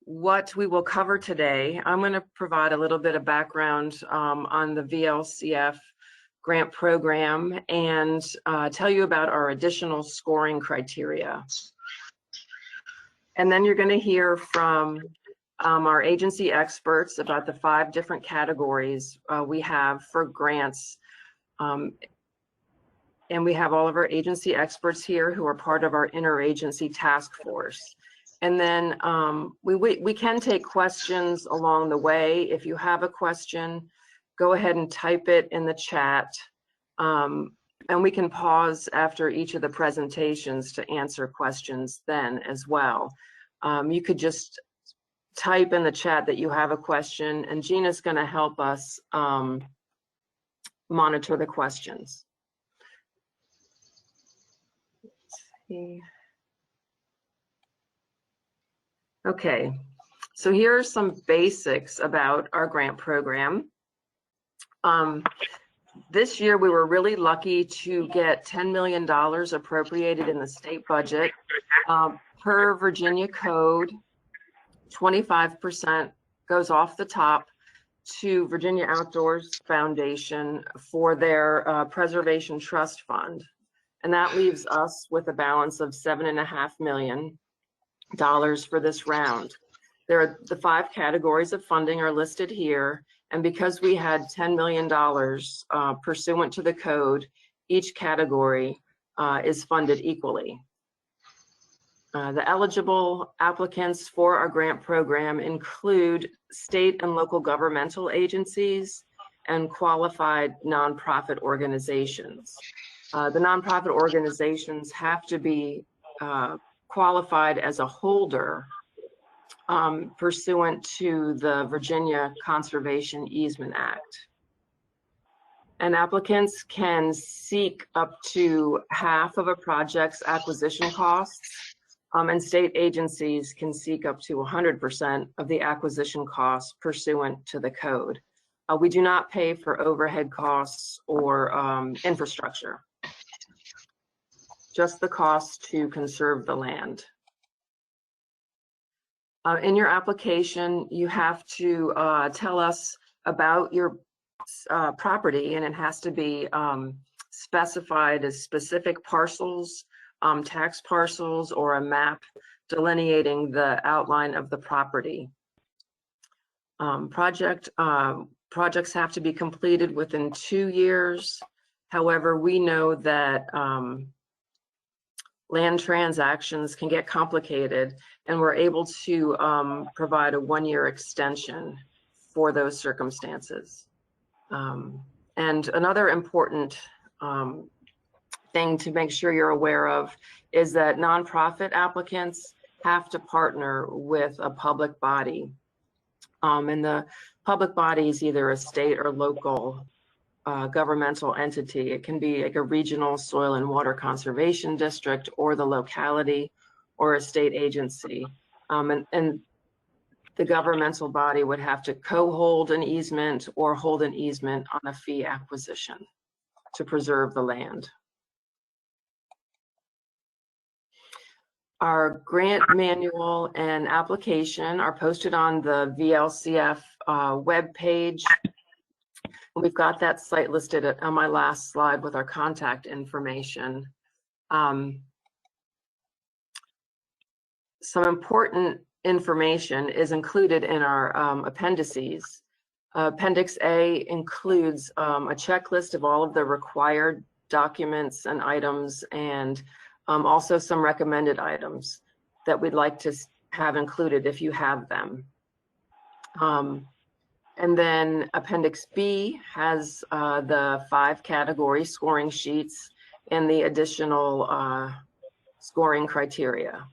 what we will cover today, I'm going to provide a little bit of background on the VLCF grant program and tell you about our additional scoring criteria. And then you're going to hear from our agency experts about the 5 different categories we have for grants. And we have all of our agency experts here who are part of our interagency task force. And then we can take questions along the way. If you have a question, go ahead and type it in the chat. And we can pause after each of the presentations to answer questions then as well. You could just type in the chat that you have a question, and Gina's going to help us monitor the questions. Let's see. Okay, so here are some basics about our grant program. This year we were really lucky to get $10 million appropriated in the state budget. Per Virginia code, 25% goes off the top to Virginia Outdoors Foundation for their Preservation Trust Fund. And that leaves us with a balance of $7.5 million for this round. The 5 categories of funding are listed here, and because we had $10 million pursuant to the code, each category is funded equally. The eligible applicants for our grant program include state and local governmental agencies and qualified nonprofit organizations. The nonprofit organizations have to be qualified as a holder pursuant to the Virginia Conservation Easement Act. And applicants can seek up to half of a project's acquisition costs, and state agencies can seek up to 100% of the acquisition costs pursuant to the code. We do not pay for overhead costs or infrastructure, just the cost to conserve the land. In your application, you have to tell us about your property, and it has to be specified as specific parcels, tax parcels, or a map delineating the outline of the property. Projects have to be completed within 2 years. However, we know that land transactions can get complicated, and we're able to provide a 1-year extension for those circumstances. And another important thing to make sure you're aware of is that nonprofit applicants have to partner with a public body. And the public body is either a state or local governmental entity. It can be like a regional soil and water conservation district, or the locality, or a state agency. And the governmental body would have to co-hold an easement or hold an easement on a fee acquisition to preserve the land. Our grant manual and application are posted on the VLCF webpage. We've got that site listed on my last slide with our contact information. Some important information is included in our appendices. Appendix A includes a checklist of all of the required documents and items, and also some recommended items that we'd like to have included if you have them. And then Appendix B has the 5 category scoring sheets and the additional scoring criteria.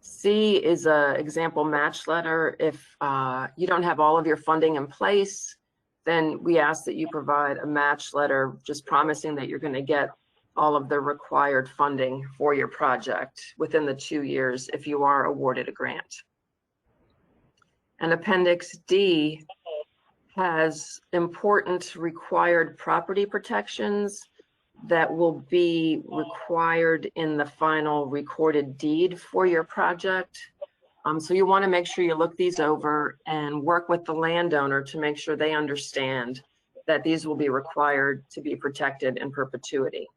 C is an example match letter. If you don't have all of your funding in place, then we ask that you provide a match letter just promising that you're going to get all of the required funding for your project within the 2 years if you are awarded a grant. And Appendix D has important required property protections that will be required in the final recorded deed for your project. So you want to make sure you look these over and work with the landowner to make sure they understand that these will be required to be protected in perpetuity.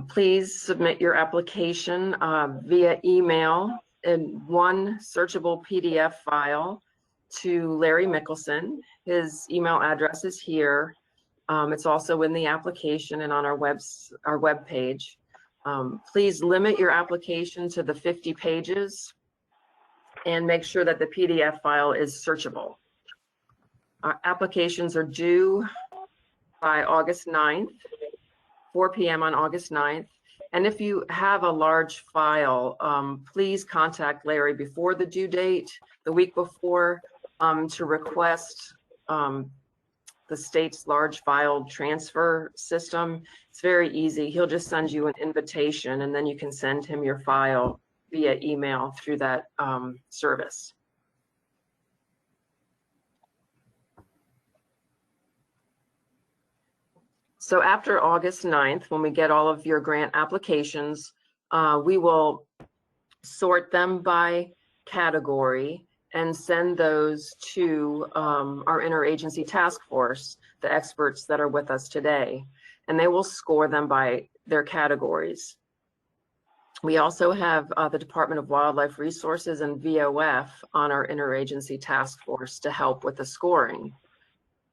Please submit your application via email in one searchable PDF file to Larry Mickelson. His email address is here. It's also in the application and on our web page. Please limit your application to the 50 pages and make sure that the PDF file is searchable. Applications are due by August 9th, 4 p.m. on August 9th. And if you have a large file, please contact Larry before the due date, the week before, to request the state's large file transfer system. It's very easy. He'll just send you an invitation and then you can send him your file via email through that service. So after August 9th, when we get all of your grant applications, we will sort them by category and send those to our interagency task force, the experts that are with us today, and they will score them by their categories. We also have the Department of Wildlife Resources and VOF on our interagency task force to help with the scoring.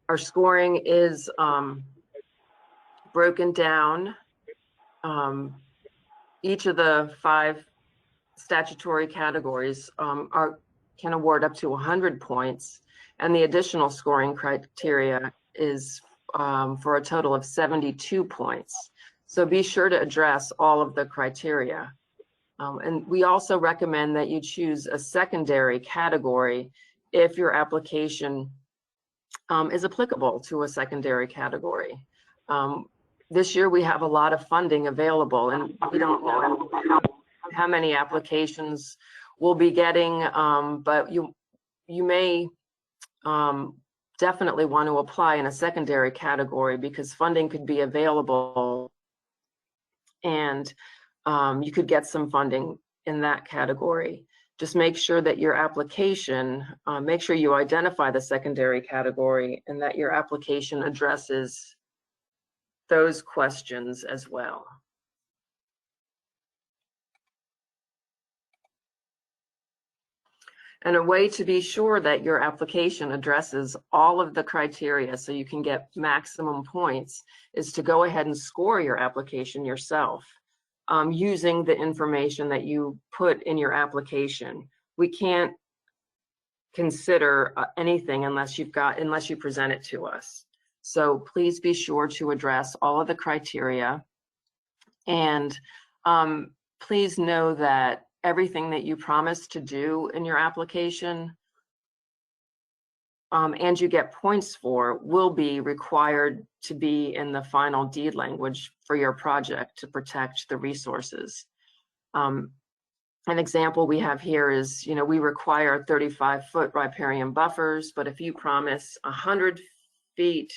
Our scoring is broken down. Each of the 5 statutory categories can award up to 100 points, and the additional scoring criteria is for a total of 72 points. So be sure to address all of the criteria. And we also recommend that you choose a secondary category if your application is applicable to a secondary category. This year we have a lot of funding available, and we don't know how many applications we'll be getting, but you may definitely want to apply in a secondary category because funding could be available and you could get some funding in that category. Just make sure that your application, make sure you identify the secondary category and that your application addresses those questions as well. And a way to be sure that your application addresses all of the criteria so you can get maximum points is to go ahead and score your application yourself using the information that you put in your application. We can't consider anything unless you present it to us. So please be sure to address all of the criteria, and please know that everything that you promise to do in your application and you get points for will be required to be in the final deed language for your project to protect the resources. An example we have here is, we require 35-foot riparian buffers, but if you promise 100 feet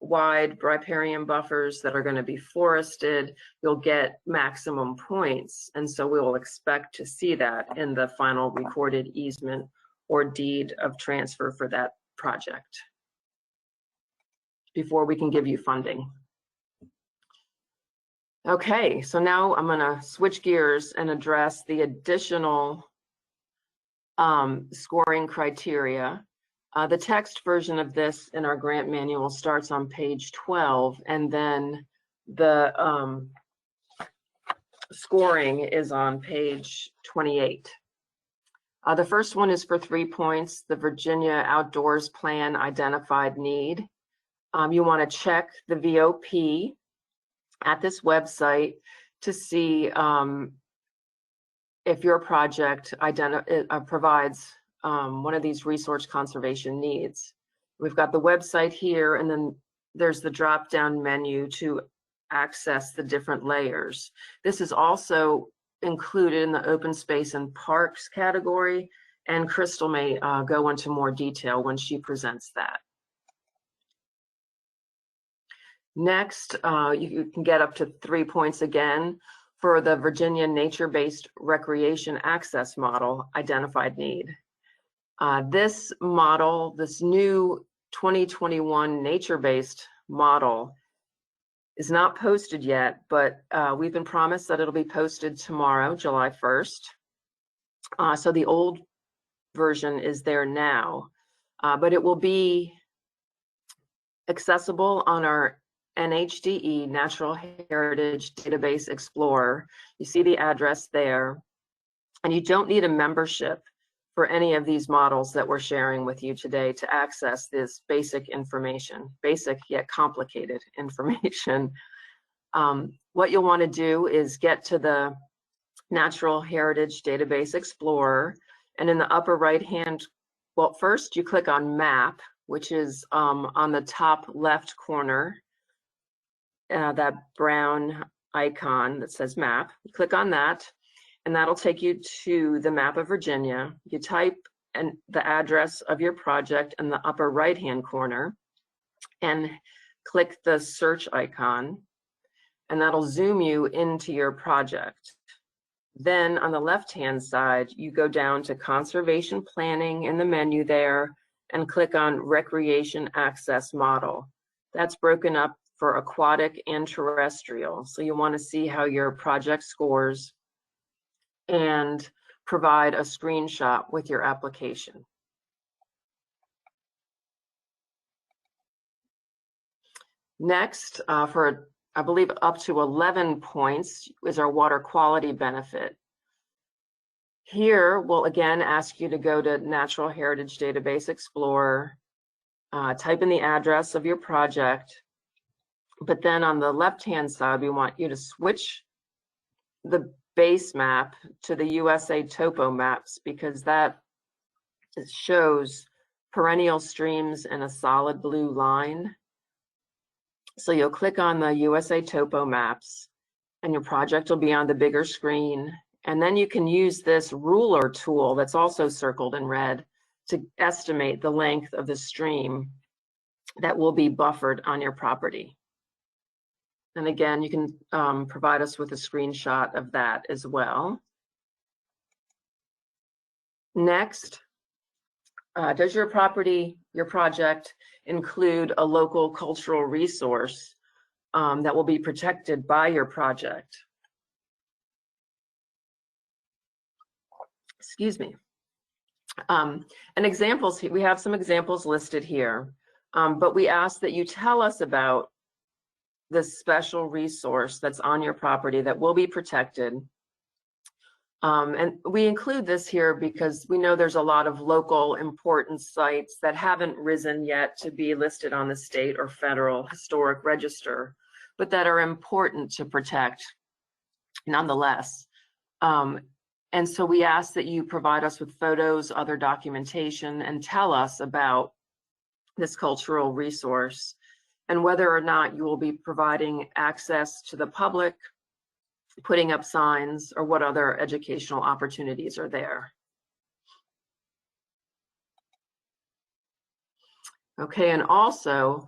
wide riparian buffers that are going to be forested, you'll get maximum points. And so we will expect to see that in the final recorded easement or deed of transfer for that project before we can give you funding. Okay, so now I'm going to switch gears and address the additional scoring criteria. The text version of this in our grant manual starts on page 12, and then the scoring is on page 28. The first one is for 3 points, the Virginia Outdoors Plan Identified Need. You want to check the VOP at this website to see if your project provides one of these resource conservation needs. We've got the website here, and then there's the drop-down menu to access the different layers. This is also included in the open space and parks category, and Crystal may go into more detail when she presents that. Next, you can get up to 3 points again for the Virginia Nature-Based Recreation Access Model Identified Need. This model, this new 2021 nature-based model, is not posted yet, but we've been promised that it'll be posted tomorrow, July 1st. So the old version is there now, but it will be accessible on our NHDE Natural Heritage Database Explorer. You see the address there, and you don't need a membership for any of these models that we're sharing with you today to access this basic information, basic yet complicated information. What you'll want to do is get to the Natural Heritage Database Explorer, and in the upper right hand, well, first you click on Map, which is on the top left corner, that brown icon that says Map. You click on that, and that'll take you to the map of Virginia. You type the address of your project in the upper right hand corner and click the search icon, and that'll zoom you into your project. Then on the left hand side, you go down to Conservation Planning in the menu there and click on Recreation Access Model. That's broken up for aquatic and terrestrial. So you want to see how your project scores and provide a screenshot with your application. Next, for I believe up to 11 points is our water quality benefit. Here, we'll again ask you to go to Natural Heritage Database Explorer, type in the address of your project, but then on the left-hand side, we want you to switch the base map to the USA Topo Maps, because that shows perennial streams in a solid blue line. So you'll click on the USA Topo Maps, and your project will be on the bigger screen. And then you can use this ruler tool that's also circled in red to estimate the length of the stream that will be buffered on your property. And again, you can provide us with a screenshot of that as well. Next, does your project include a local cultural resource that will be protected by your project? Excuse me. And examples, we have some examples listed here, but we ask that you tell us about the special resource that's on your property that will be protected. And we include this here because we know there's a lot of local important sites that haven't risen yet to be listed on the state or federal historic register, but that are important to protect nonetheless. And so we ask that you provide us with photos, other documentation, and tell us about this cultural resource and whether or not you will be providing access to the public, putting up signs, or what other educational opportunities are there. Okay, and also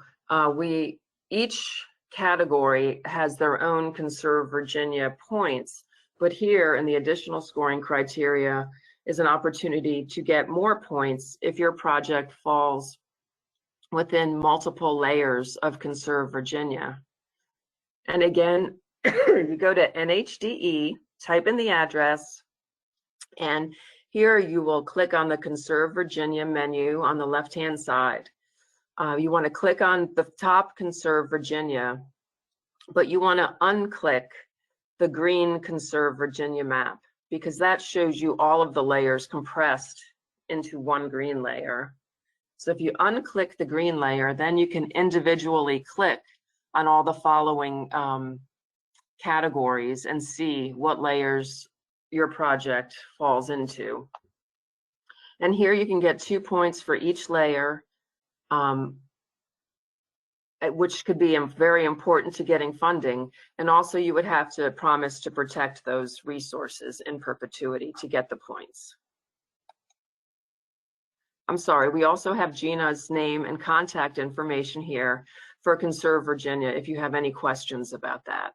each category has their own Conserve Virginia points, but here in the additional scoring criteria is an opportunity to get more points if your project falls within multiple layers of Conserve Virginia. And again, you go to NHDE, type in the address, and here you will click on the Conserve Virginia menu on the left-hand side. You want to click on the top Conserve Virginia, but you want to unclick the green Conserve Virginia map, because that shows you all of the layers compressed into one green layer. So if you unclick the green layer, then you can individually click on all the following categories and see what layers your project falls into. And here you can get 2 points for each layer, which could be very important to getting funding. And also you would have to promise to protect those resources in perpetuity to get the points. I'm sorry, we also have Gina's name and contact information here for Conserve Virginia if you have any questions about that.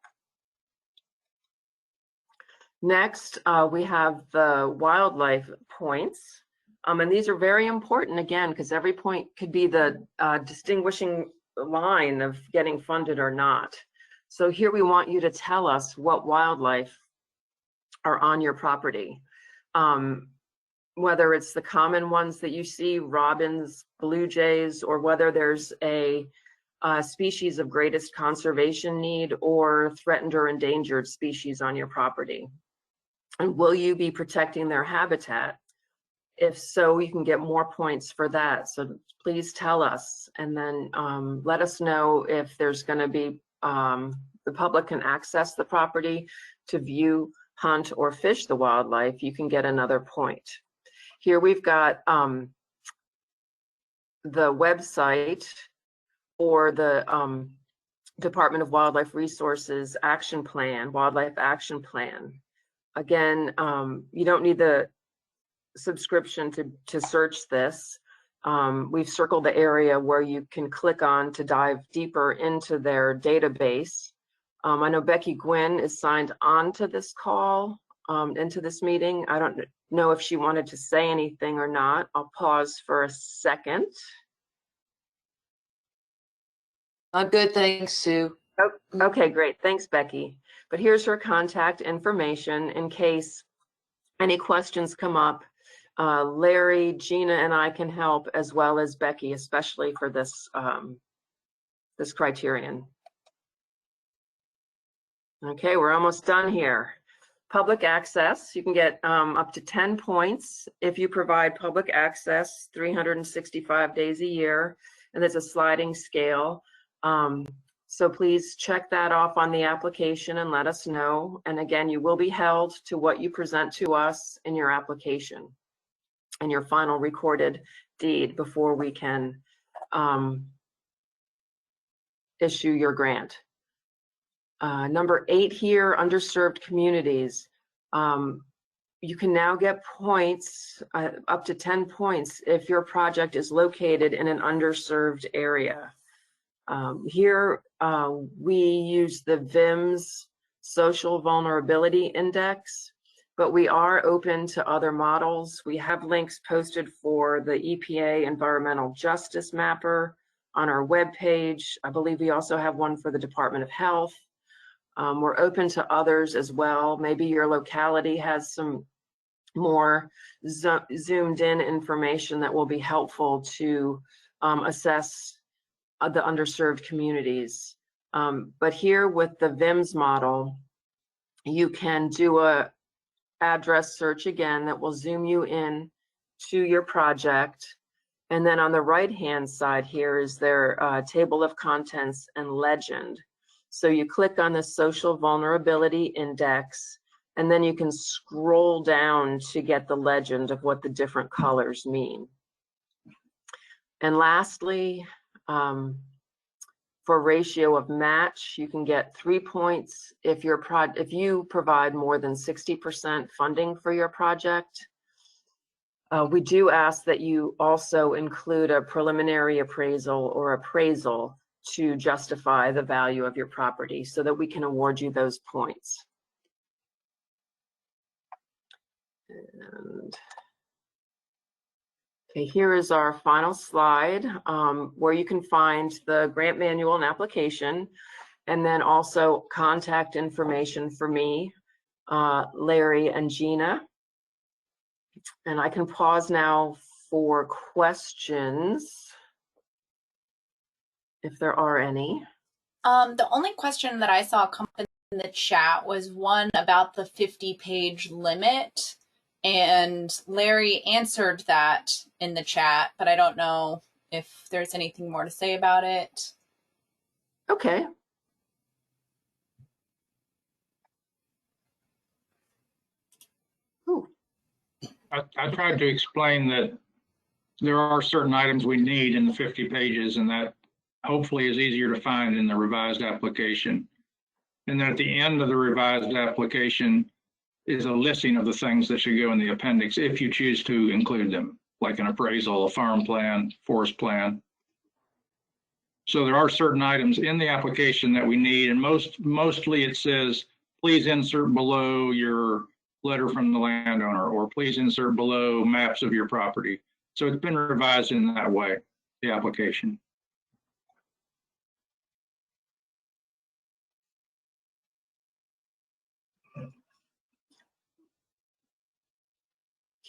Next, we have the wildlife points. And these are very important, again, because every point could be the distinguishing line of getting funded or not. So here we want you to tell us what wildlife are on your property. Whether it's the common ones that you see, robins, blue jays, or whether there's a species of greatest conservation need or threatened or endangered species on your property. And will you be protecting their habitat? If so, you can get more points for that. So please tell us, and then let us know if there's going to be, the public can access the property to view, hunt, or fish the wildlife. You can get another point. Here we've got the website or the Department of Wildlife Resources Action Plan, Wildlife Action Plan. Again, you don't need the subscription to search this. We've circled the area where you can click on to dive deeper into their database. I know Becky Gwynn is signed on to this call, into this meeting. I don't know if she wanted to say anything or not. I'll pause for a second. I'm good, thanks, Sue. Oh, okay, great. Thanks, Becky. But here's her contact information in case any questions come up. Larry, Gina, and I can help, as well as Becky, especially for this this criterion. Okay, we're almost done here. Public access, you can get up to 10 points if you provide public access 365 days a year, and there's a sliding scale. So please check that off on the application and let us know. And again, you will be held to what you present to us in your application and your final recorded deed before we can issue your grant. Number 8 here, underserved communities. You can now get points, up to 10 points, if your project is located in an underserved area. Here, we use the VIMS Social Vulnerability Index, but we are open to other models. We have links posted for the EPA Environmental Justice Mapper on our webpage. I believe we also have one for the Department of Health. We're open to others as well. Maybe your locality has some more zoomed in information that will be helpful to assess the underserved communities. But here with the VIMS model, you can do a address search again that will zoom you in to your project. And then on the right-hand side here is their table of contents and legend. So you click on the Social Vulnerability Index, and then you can scroll down to get the legend of what the different colors mean. And lastly, for ratio of match, you can get 3 points if you provide more than 60% funding for your project. We do ask that you also include a preliminary appraisal or appraisal to justify the value of your property so that we can award you those points. And okay, here is our final slide where you can find the grant manual and application, and then also contact information for me, Larry, and Gina. And I can pause now for questions, if there are any. The only question that I saw come in the chat was one about the 50-page limit. And Larry answered that in the chat, but I don't know if there's anything more to say about it. Okay. Ooh. I tried to explain that there are certain items we need in the 50 pages, and that hopefully is easier to find in the revised application. And then at the end of the revised application is a listing of the things that should go in the appendix if you choose to include them, like an appraisal, a farm plan, forest plan. So there are certain items in the application that we need, and mostly it says, please insert below your letter from the landowner, or please insert below maps of your property. So it's been revised in that way, the application.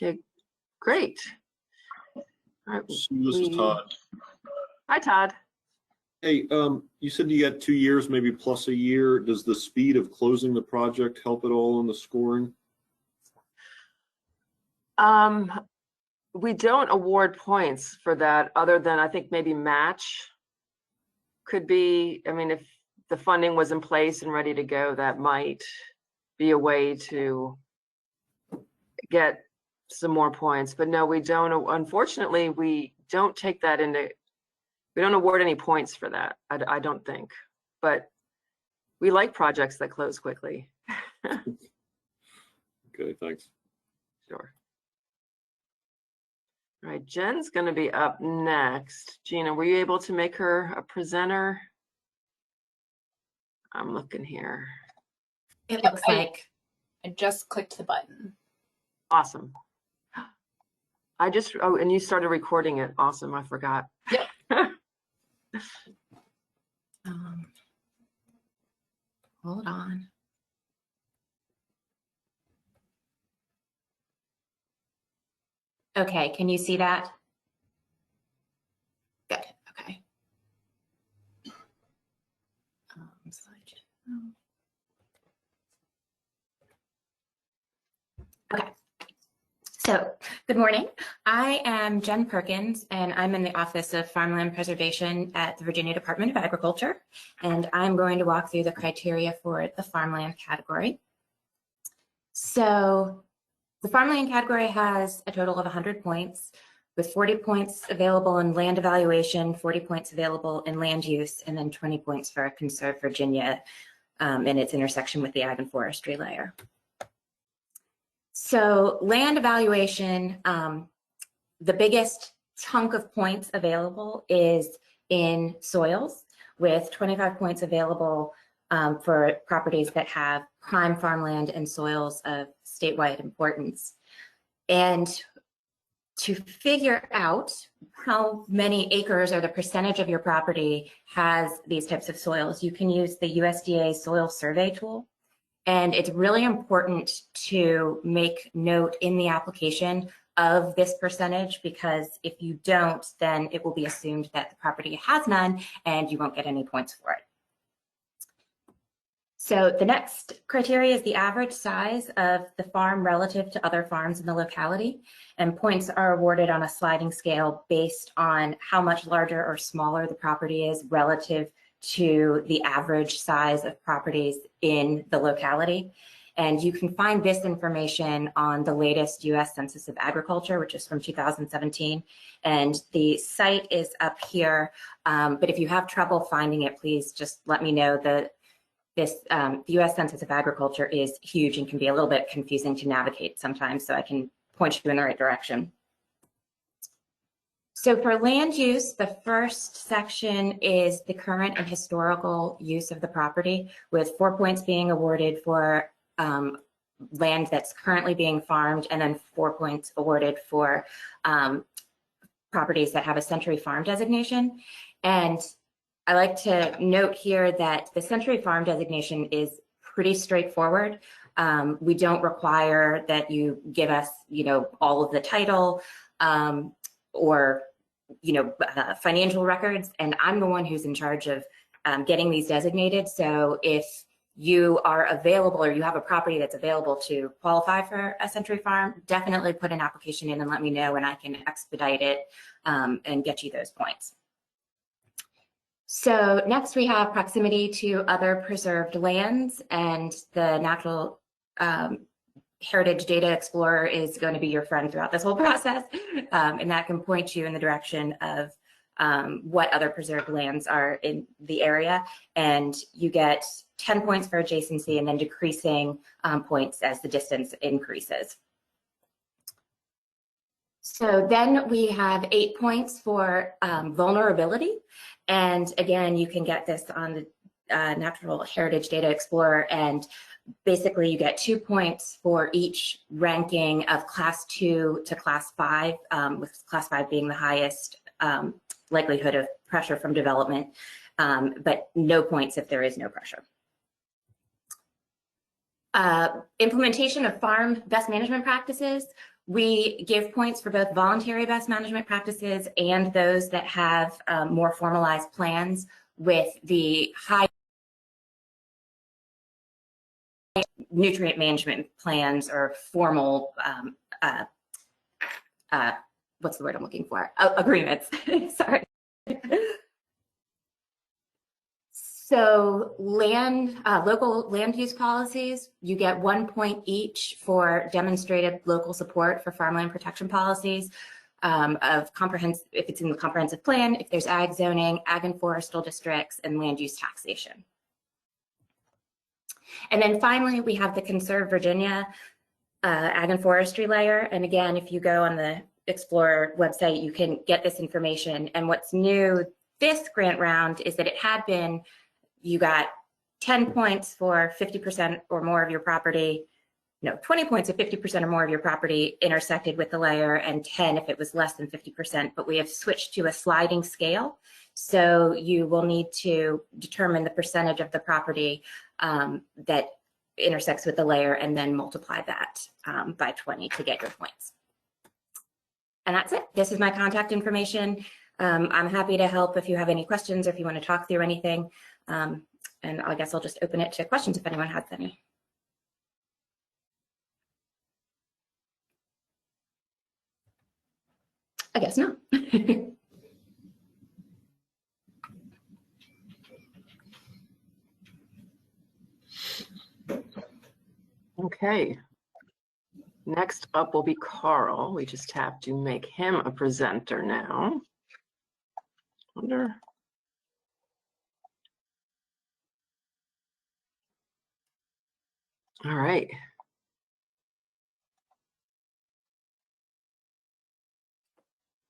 Okay, great. All right. So this is Todd. Hi, Todd. Hey, you said you got 2 years, maybe plus a year. Does the speed of closing the project help at all in the scoring? We don't award points for that, other than I think maybe match could be. I mean, if the funding was in place and ready to go, that might be a way to get some more points. But no, we don't. Unfortunately, we don't take that into. We don't award any points for that. I don't think, but we like projects that close quickly. Okay, thanks. Sure. All right, Jen's going to be up next. Gina, were you able to make her a presenter? I'm looking here. It looks like. I just clicked the button. Awesome. Oh, and you started recording it. Awesome, I forgot. Yep. Hold on. Okay, can you see that? Good, okay. Okay, so good morning. I am Jen Perkins, and I'm in the Office of Farmland Preservation at the Virginia Department of Agriculture, and I'm going to walk through the criteria for the farmland category. So the farmland category has a total of 100 points, with 40 points available in land evaluation, 40 points available in land use, and then 20 points for Conserve Virginia and its intersection with the ag and forestry layer. So land evaluation, the biggest chunk of points available is in soils, with 25 points available for properties that have prime farmland and soils of statewide importance. And to figure out how many acres or the percentage of your property has these types of soils, you can use the USDA soil survey tool. And it's really important to make note in the application of this percentage, because if you don't, then it will be assumed that the property has none and you won't get any points for it. So the next criteria is the average size of the farm relative to other farms in the locality, and points are awarded on a sliding scale based on how much larger or smaller the property is relative to the average size of properties in the locality. And you can find this information on the latest US Census of Agriculture, which is from 2017. And the site is up here, but if you have trouble finding it, please just let me know. The US Census of Agriculture is huge and can be a little bit confusing to navigate sometimes, so I can point you in the right direction. So for land use, the first section is the current and historical use of the property, with 4 points being awarded for land that's currently being farmed, and then 4 points awarded for properties that have a Century Farm designation. And I like to note here that the Century Farm designation is pretty straightforward. We don't require that you give us, all of the title or, financial records. And I'm the one who's in charge of getting these designated. So if you are available or you have a property that's available to qualify for a Century Farm, definitely put an application in and let me know, and I can expedite it and get you those points. So next we have proximity to other preserved lands, and the Natural Heritage Data Explorer is going to be your friend throughout this whole process, and that can point you in the direction of what other preserved lands are in the area. And you get 10 points for adjacency, and then decreasing points as the distance increases. So then we have 8 points for vulnerability. And again, you can get this on the Natural Heritage Data Explorer, and Basically, you get 2 points for each ranking of class 2 to class 5, with class 5 being the highest likelihood of pressure from development, but no points if there is no pressure. Implementation of farm best management practices. We give points for both voluntary best management practices and those that have more formalized plans with the high nutrient management plans or formal, what's the word I'm looking for? Agreements, sorry. So local land use policies, you get 1 point each for demonstrated local support for farmland protection policies of comprehensive, if it's in the comprehensive plan, if there's ag zoning, ag and forestal districts, and land use taxation. And then finally, we have the Conserve Virginia ag and forestry layer. And again, if you go on the Explorer website, you can get this information. And what's new this grant round is that it had been, you got 10 points for 50% or more of your property, no, 20 points if 50% or more of your property intersected with the layer, and 10 if it was less than 50%, but we have switched to a sliding scale. So you will need to determine the percentage of the property that intersects with the layer and then multiply that by 20 to get your points. And that's it. This is my contact information. I'm happy to help if you have any questions or if you want to talk through anything. And I guess I'll just open it to questions if anyone has any. I guess not. Okay. Next up will be Carl. We just have to make him a presenter now. Wonder. All right.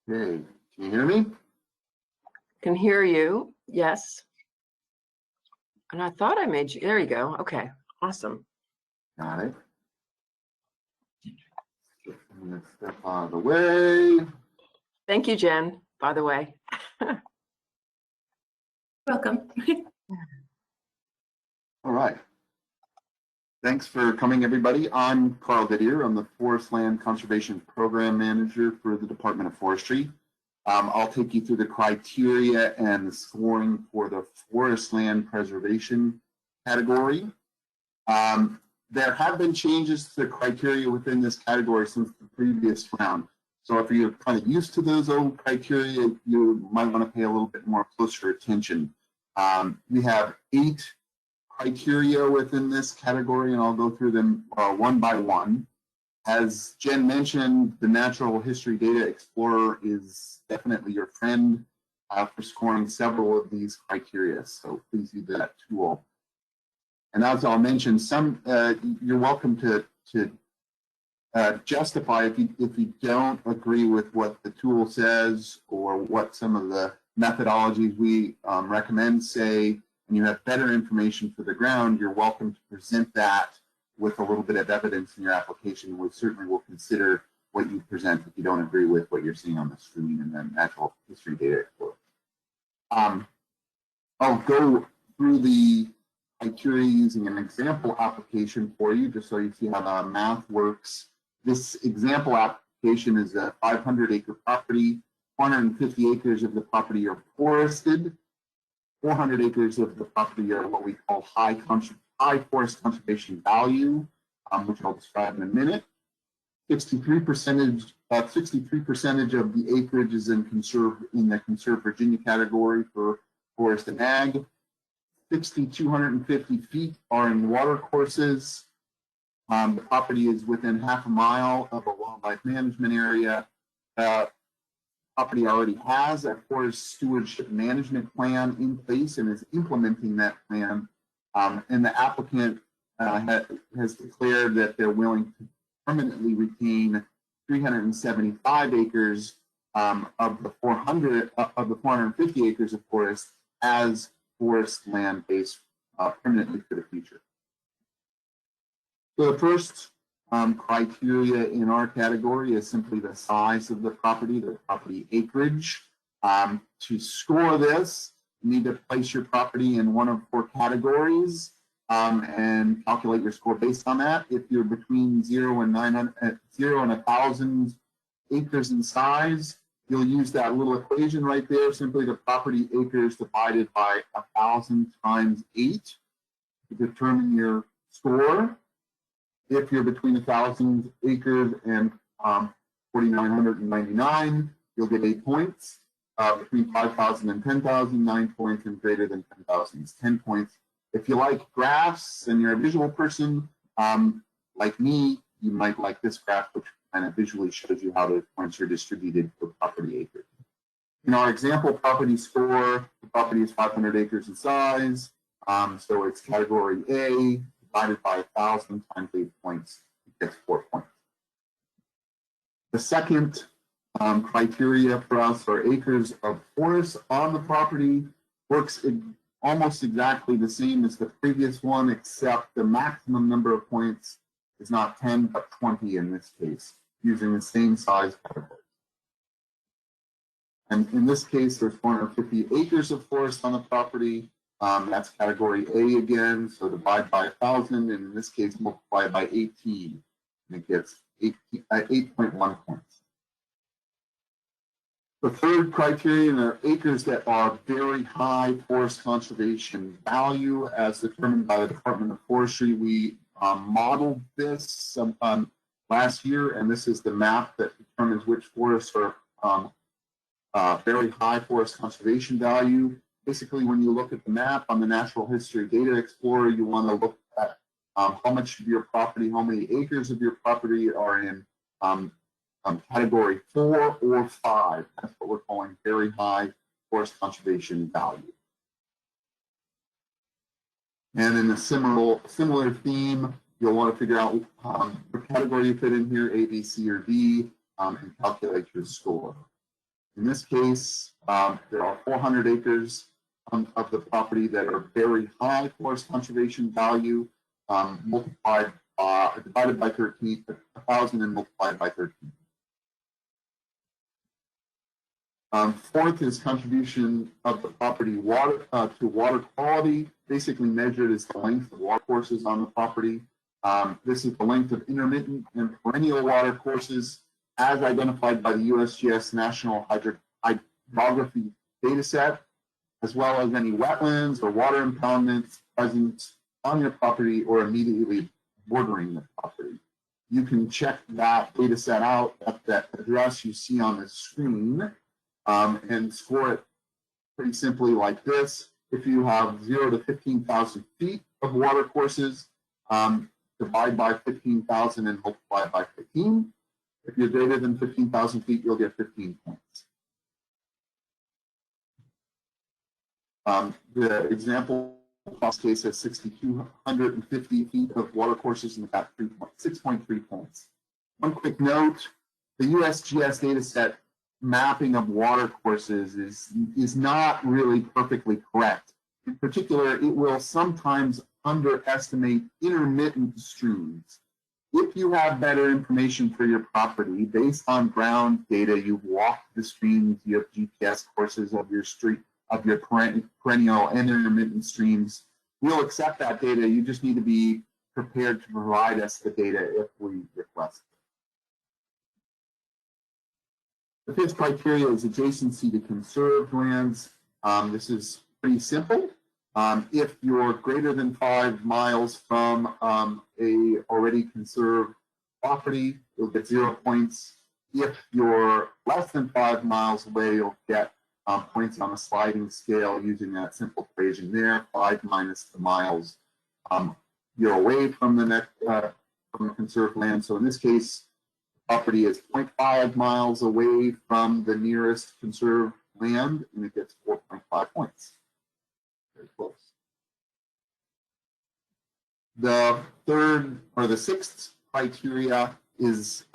Hey, can you hear me? Can hear you. Yes. And I thought I made you. There you go. Okay. Awesome. Got it. I'm gonna step out of the way. Thank you, Jen, by the way. Welcome. All right. Thanks for coming, everybody. I'm Carl Didier. I'm the Forest Land Conservation Program Manager for the Department of Forestry. I'll take you through the criteria and the scoring for the forest land preservation category. There have been changes to the criteria within this category since the previous round. So if you're kind of used to those old criteria, you might want to pay a little bit more closer attention. We have 8 criteria within this category, and I'll go through them one by one. As Jen mentioned, the Natural History Data Explorer is definitely your friend for scoring several of these criteria, so please use that tool. And as I'll mention, some you're welcome to justify if you don't agree with what the tool says or what some of the methodologies we recommend say, and you have better information for the ground, you're welcome to present that with a little bit of evidence in your application. We certainly will consider what you present if you don't agree with what you're seeing on the screen in the Natural History Data Explorer. I'll go through the criteria using an example application for you, just so you see how the math works. This example application is a 500-acre property. 450 acres of the property are forested. 400 acres of the property are what we call high forest conservation value, which I'll describe in a minute. 63% of the acreage is in the Conserve Virginia category for forest and ag. 6,250 feet are in water courses. The property is within half a mile of a wildlife management area. Property already has a forest stewardship management plan in place and is implementing that plan. And the applicant has declared that they're willing to permanently retain 375 acres of the 450 acres of forest as forest land base permanently for the future. So the first criteria in our category is simply the size of the property acreage. To score this, you need to place your property in one of 4 categories and calculate your score based on that. If you're between 0 and 1,000 acres in size, you'll use that little equation right there, simply the property acres divided by 1,000 times 8 to determine your score. If you're between 1,000 acres and 4,999, you'll get 8 points. Between 5,000 and 10,000, 9 points, and greater than 10,000 is 10 points. If you like graphs and you're a visual person, like me, you might like this graph, which kind of visually shows you how the points are distributed for property acres. In our example property score, the property is 500 acres in size, so it's category A, divided by 1,000 times 8 points, it gets 4 points. The second criteria for us are acres of forest on the property. Works almost exactly the same as the previous one, except the maximum number of points is not 10, but 20 in this case, using the same size category. And in this case, there's 450 acres of forest on the property. That's category A again, so divide by 1,000, and in this case, multiply by 18, and it gets 8.1 points. The third criterion are acres that are very high forest conservation value as determined by the Department of Forestry. We modeled this last year, and this is the map that determines which forests are very high forest conservation value. Basically, when you look at the map on the Natural History Data Explorer, you want to look at how much of your property, how many acres of your property are in category 4 or 5. That's what we're calling very high forest conservation value. And in a similar theme, you'll want to figure out what category you fit in here, A, B, C, or D, and calculate your score. In this case, there are 400 acres of the property that are very high forest conservation value, divided by 13, 1,000 and multiplied by 13. Fourth is contribution of the property to water quality, basically measured as the length of water courses on the property. This is the length of intermittent and perennial water courses as identified by the USGS National Hydrography Dataset, as well as any wetlands or water impoundments present on your property or immediately bordering the property. You can check that dataset out at that address you see on the screen. And score it pretty simply like this. If you have 0 to 15,000 feet of water courses, divide by 15,000 and multiply by 15. If you're greater than 15,000 feet, you'll get 15 points. The example cost case has 6,250 feet of water courses and got 6.3 points. One quick note, the USGS dataset mapping of water courses is not really perfectly correct. In particular, it will sometimes underestimate intermittent streams. If you have better information for your property based on ground data, you've walked the streams, you have GPS courses of your perennial and intermittent streams, we'll accept that data. You just need to be prepared to provide us the data if we request it. The fifth criteria is adjacency to conserved lands. This is pretty simple. If you're greater than 5 miles from a already conserved property, you'll get 0 points. If you're less than 5 miles away, you'll get points on a sliding scale using that simple equation there, 5 minus the miles you're away from the conserved land. So in this case, property is 0.5 miles away from the nearest conserved land, and it gets 4.5 points. Very close. The third or the sixth criteria is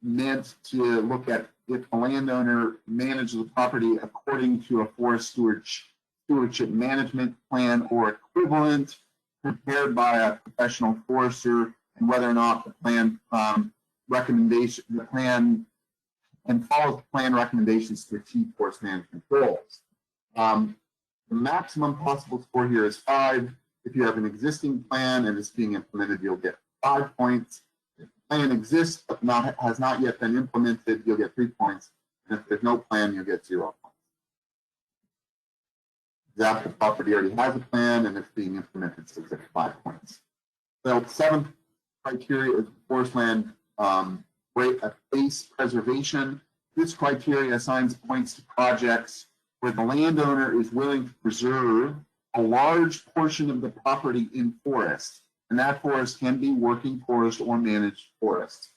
meant to look at if a landowner manages the property according to a forest stewardship management plan or equivalent prepared by a professional forester and whether or not the plan recommendation, the plan and follows plan recommendations to achieve forest management goals. The maximum possible score here is 5. If you have an existing plan and it's being implemented, you'll get 5 points. If the plan exists but has not yet been implemented, you'll get 3 points. And if there's no plan, you'll get 0 points. Example property already has a plan and it's being implemented, so it's 5 points. So 7th criteria is forest land base preservation. This criteria assigns points to projects where the landowner is willing to preserve a large portion of the property in forest, and that forest can be working forest or managed forest.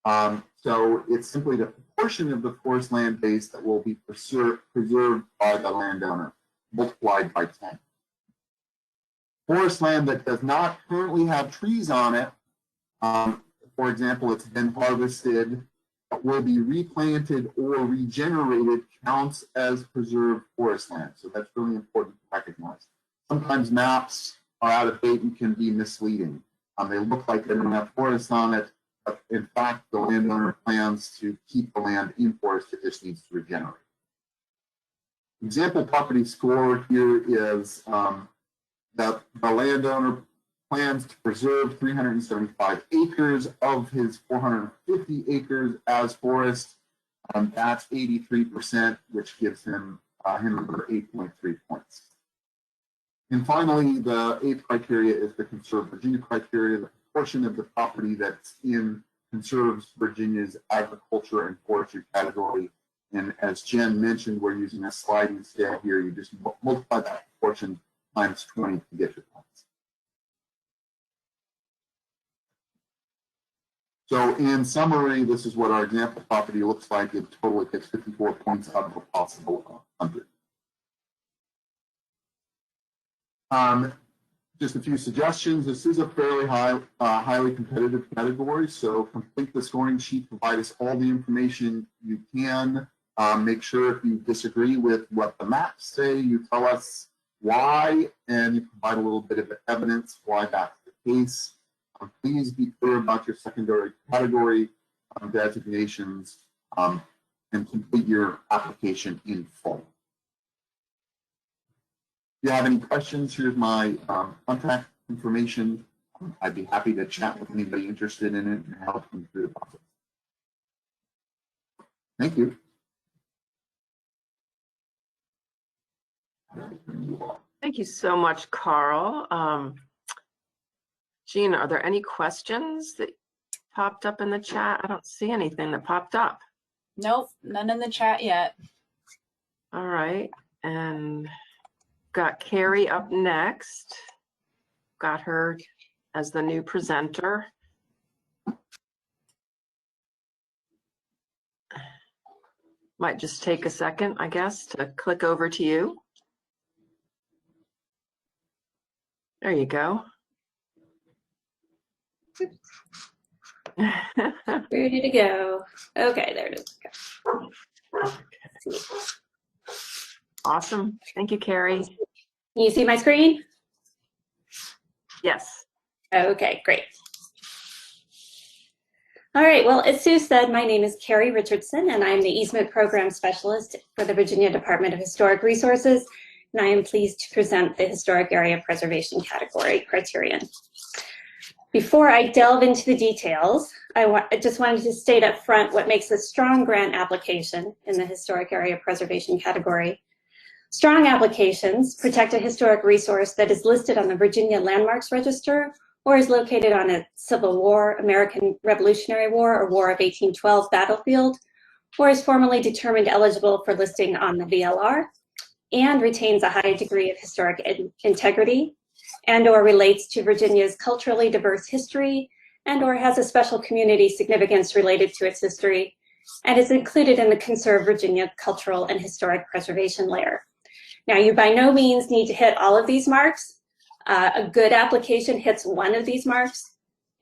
So it's simply the portion of the forest land base that will be preserved by the landowner, multiplied by 10. Forest land that does not currently have trees on it, for example, it's been harvested, but will be replanted or regenerated, counts as preserved forest land. So that's really important to recognize. Sometimes maps are out of date and can be misleading. They look like they don't have forest on it, but in fact, the landowner plans to keep the land in forest. It just needs to regenerate. Example property score here is that the landowner plans to preserve 375 acres of his 450 acres as forest. That's 83%, which gives him 8.3 points. And finally, the 8th criteria is the Conserve Virginia criteria, the portion of the property that's in Conserve Virginia's agriculture and forestry category. And as Jen mentioned, we're using a sliding scale here. You just multiply that portion times 20 to get your points. So in summary, this is what our example property looks like. It totally gets 54 points out of a possible 100. Just a few suggestions. This is a fairly highly competitive category, so complete the scoring sheet, provide us all the information you can. Make sure if you disagree with what the maps say, you tell us why, and you provide a little bit of evidence why that's the case. Please be clear about your secondary category designations and complete your application in full. If you have any questions, here's my contact information. I'd be happy to chat with anybody interested in it and help them through the process. Thank you. Thank you so much, Carl. Gina, are there any questions that popped up in the chat? I don't see anything that popped up. Nope, none in the chat yet. All right, and got Carrie up next. Got her as the new presenter. Might just take a second, I guess, to click over to you. There you go. Ready to go. Okay, there it is. Okay. Awesome. Thank you, Carrie. Can you see my screen? Yes. Okay, great. All right, well, as Sue said, my name is Carrie Richardson, and I'm the Easement Program Specialist for the Virginia Department of Historic Resources, and I am pleased to present the Historic Area Preservation Category Criterion. Before I delve into the details, I just wanted to state up front what makes a strong grant application in the Historic Area Preservation category. Strong applications protect a historic resource that is listed on the Virginia Landmarks Register or is located on a Civil War, American Revolutionary War, or War of 1812 battlefield, or is formally determined eligible for listing on the VLR, and retains a high degree of historic integrity, and or relates to Virginia's culturally diverse history, and or has a special community significance related to its history, and is included in the Conserve Virginia cultural and historic preservation layer. Now, you by no means need to hit all of these marks. A good application hits one of these marks.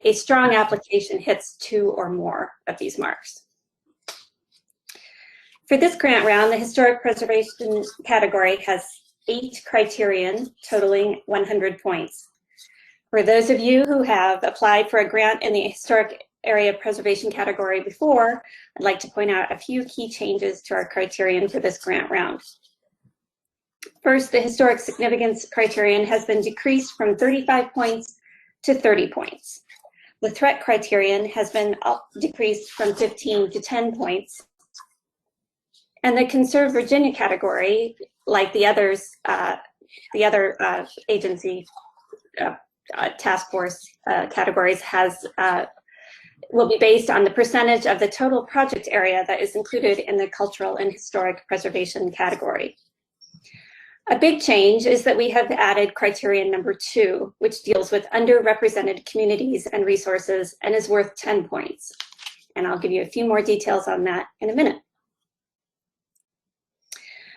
A strong application hits 2 or more of these marks. For this grant round, the historic preservation category has 8 criterion totaling 100 points. For those of you who have applied for a grant in the historic area preservation category before, I'd like to point out a few key changes to our criterion for this grant round. First, the historic significance criterion has been decreased from 35 points to 30 points. The threat criterion has been decreased from 15 to 10 points. And the Conserve Virginia category, like the others, the other agency task force categories, will be based on the percentage of the total project area that is included in the cultural and historic preservation category. A big change is that we have added criterion number 2, which deals with underrepresented communities and resources and is worth 10 points. And I'll give you a few more details on that in a minute.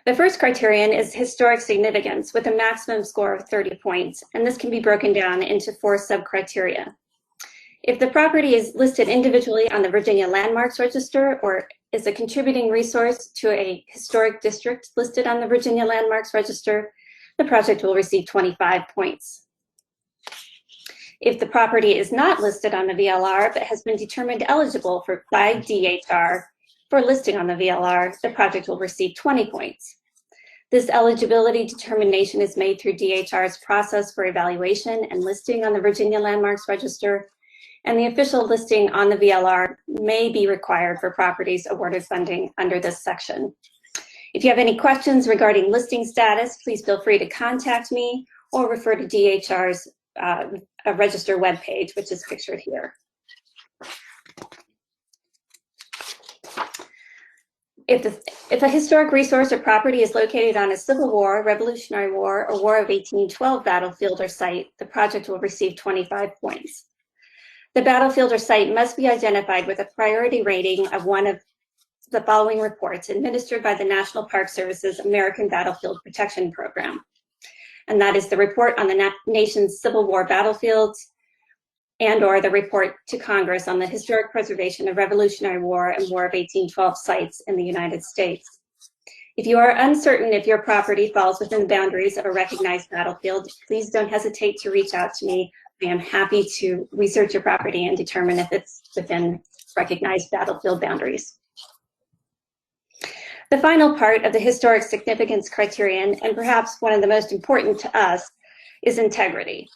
The first criterion is historic significance with a maximum score of 30 points, and this can be broken down into 4 sub-criteria. If the property is listed individually on the Virginia Landmarks Register or is a contributing resource to a historic district listed on the Virginia Landmarks Register, the project will receive 25 points. If the property is not listed on the VLR but has been determined eligible by DHR for listing on the VLR, the project will receive 20 points. This eligibility determination is made through DHR's process for evaluation and listing on the Virginia Landmarks Register, and the official listing on the VLR may be required for properties awarded funding under this section. If you have any questions regarding listing status, please feel free to contact me or refer to DHR's register webpage, which is pictured here. If a historic resource or property is located on a Civil War, Revolutionary War, or War of 1812 battlefield or site, the project will receive 25 points. The battlefield or site must be identified with a priority rating of one of the following reports administered by the National Park Service's American Battlefield Protection Program. And that is the report on the nation's Civil War battlefields and/or the report to Congress on the historic preservation of Revolutionary War and War of 1812 sites in the United States. If you are uncertain if your property falls within the boundaries of a recognized battlefield, please don't hesitate to reach out to me. I am happy to research your property and determine if it's within recognized battlefield boundaries. The final part of the historic significance criterion, and perhaps one of the most important to us, is integrity.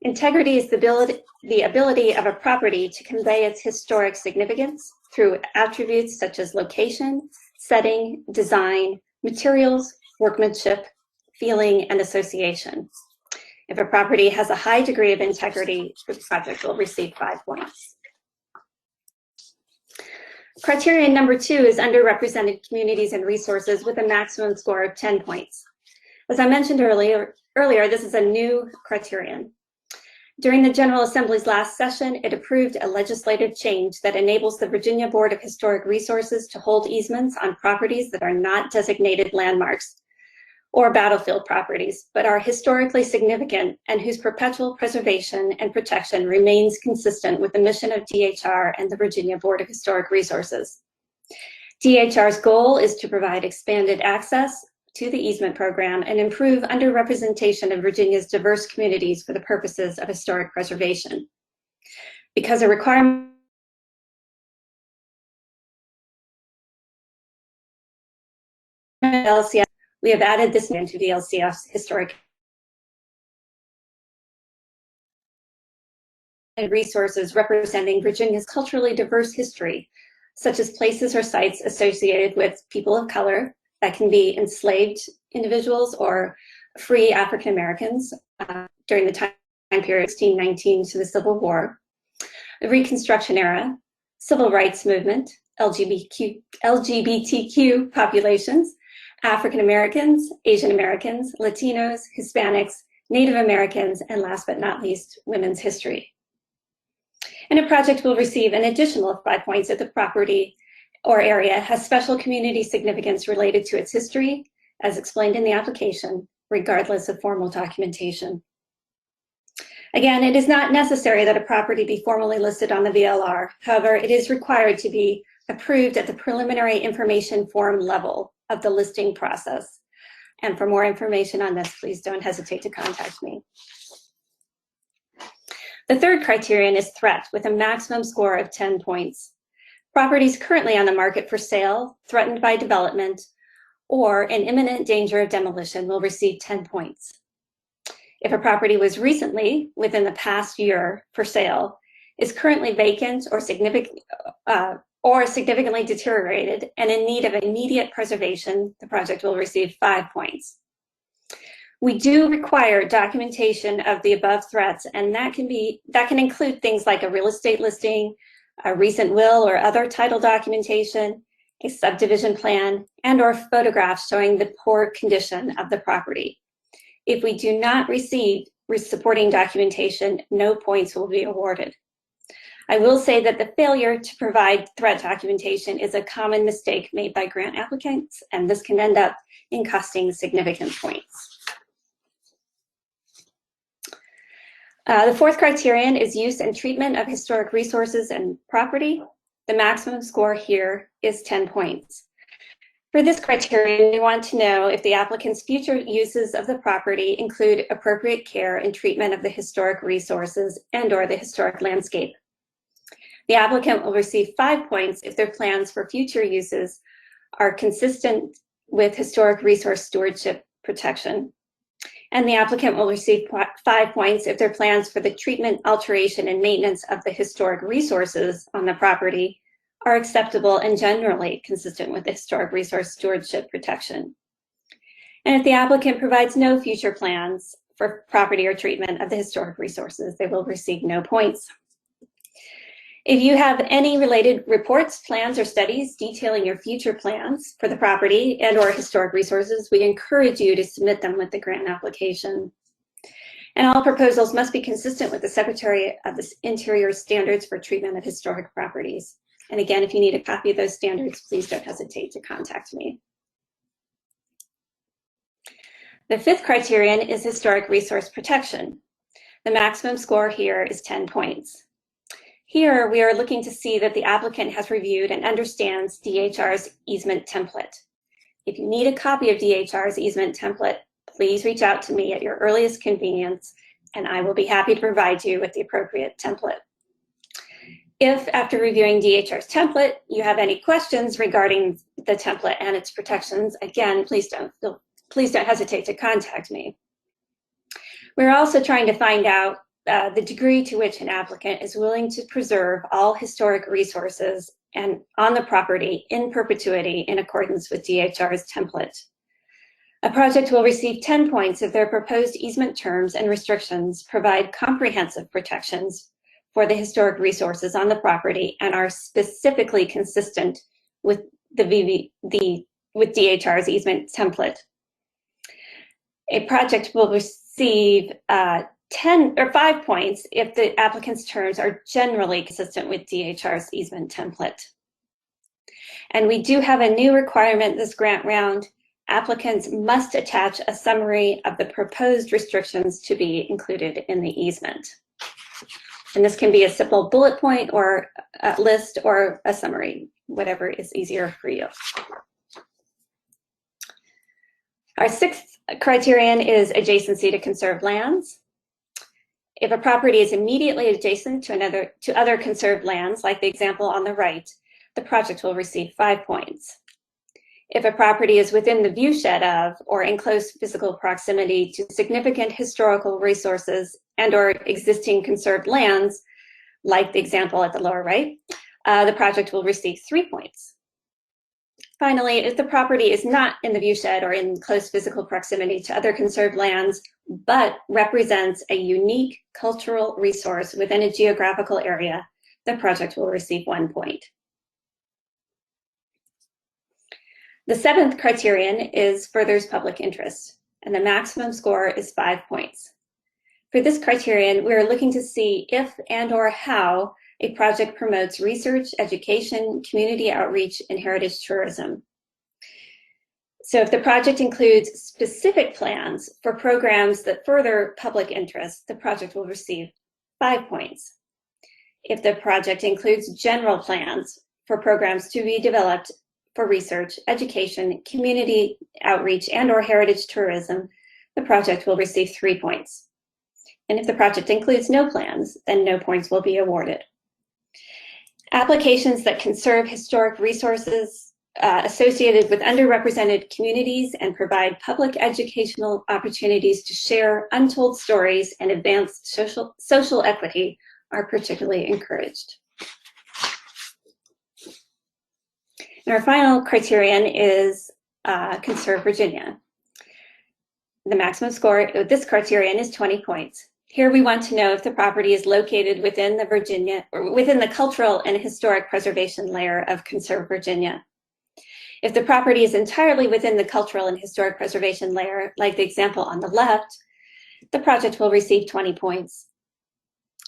Integrity is the ability of a property to convey its historic significance through attributes such as location, setting, design, materials, workmanship, feeling, and association. If a property has a high degree of integrity, the project will receive 5 points. Criterion number 2 is underrepresented communities and resources with a maximum score of 10 points. As I mentioned earlier, this is a new criterion. During the General Assembly's last session, it approved a legislative change that enables the Virginia Board of Historic Resources to hold easements on properties that are not designated landmarks or battlefield properties, but are historically significant and whose perpetual preservation and protection remains consistent with the mission of DHR and the Virginia Board of Historic Resources. DHR's goal is to provide expanded access to the easement program and improve underrepresentation of Virginia's diverse communities for the purposes of historic preservation. Because a requirement of LCF, we have added this into the LCF's historic and resources representing Virginia's culturally diverse history, such as places or sites associated with people of color that can be enslaved individuals or free African Americans during the time period 1619 to the Civil War, the Reconstruction era, Civil Rights Movement, LGBTQ populations, African Americans, Asian Americans, Latinos, Hispanics, Native Americans, and last but not least, women's history. And a project will receive an additional 5 points if the property or area has special community significance related to its history, as explained in the application, regardless of formal documentation. Again, it is not necessary that a property be formally listed on the VLR. However, it is required to be approved at the preliminary information form level of the listing process. And for more information on this, please don't hesitate to contact me. The third criterion is threat, with a maximum score of 10 points. Properties currently on the market for sale, threatened by development, or in imminent danger of demolition will receive 10 points. If a property was recently, within the past year, for sale, is currently vacant or significantly deteriorated and in need of immediate preservation, the project will receive 5 points. We do require documentation of the above threats, and that can include things like a real estate listing, a recent will or other title documentation, a subdivision plan, and/or photographs showing the poor condition of the property. If we do not receive supporting documentation, no points will be awarded. I will say that the failure to provide threat documentation is a common mistake made by grant applicants, and this can end up in costing significant points. The fourth criterion is use and treatment of historic resources and property. The maximum score here is 10 points. For this criterion, we want to know if the applicant's future uses of the property include appropriate care and treatment of the historic resources and/or the historic landscape. The applicant will receive 5 points if their plans for future uses are consistent with historic resource stewardship protection. And the applicant will receive 5 points if their plans for the treatment, alteration, and maintenance of the historic resources on the property are acceptable and generally consistent with the historic resource stewardship protection. And if the applicant provides no future plans for property or treatment of the historic resources, they will receive no points. If you have any related reports, plans, or studies detailing your future plans for the property and/or historic resources, we encourage you to submit them with the grant application. And all proposals must be consistent with the Secretary of the Interior standards for treatment of historic properties. And again, if you need a copy of those standards, please don't hesitate to contact me. The fifth criterion is historic resource protection. The maximum score here is 10 points. Here, we are looking to see that the applicant has reviewed and understands DHR's easement template. If you need a copy of DHR's easement template, please reach out to me at your earliest convenience, and I will be happy to provide you with the appropriate template. If, after reviewing DHR's template, you have any questions regarding the template and its protections, again, please don't hesitate to contact me. We're also trying to find out the degree to which an applicant is willing to preserve all historic resources and on the property in perpetuity in accordance with DHR's template. A project will receive 10 points if their proposed easement terms and restrictions provide comprehensive protections for the historic resources on the property and are specifically consistent with with DHR's easement template. A project will receive 5 points if the applicant's terms are generally consistent with DHR's easement template. And we do have a new requirement this grant round. Applicants must attach a summary of the proposed restrictions to be included in the easement. And this can be a simple bullet point or a list or a summary, whatever is easier for you. Our sixth criterion is adjacency to conserved lands. If a property is immediately adjacent to other conserved lands, like the example on the right, the project will receive 5 points. If a property is within the viewshed of or in close physical proximity to significant historical resources and/or existing conserved lands, like the example at the lower right, the project will receive 3 points. Finally, if the property is not in the viewshed or in close physical proximity to other conserved lands, but represents a unique cultural resource within a geographical area, the project will receive 1 point. The seventh criterion is furthers public interest, and the maximum score is 5 points. For this criterion, we are looking to see if and/or how a project promotes research, education, community outreach, and heritage tourism. So if the project includes specific plans for programs that further public interest, the project will receive 5 points. If the project includes general plans for programs to be developed for research, education, community outreach, and/or heritage tourism, the project will receive 3 points. And if the project includes no plans, then no points will be awarded. Applications that conserve historic resources associated with underrepresented communities and provide public educational opportunities to share untold stories and advance social equity are particularly encouraged. And our final criterion is Conserve Virginia. The maximum score of this criterion is 20 points. Here we want to know if the property is located within the cultural and historic preservation layer of Conserve Virginia. If the property is entirely within the cultural and historic preservation layer, like the example on the left, the project will receive 20 points.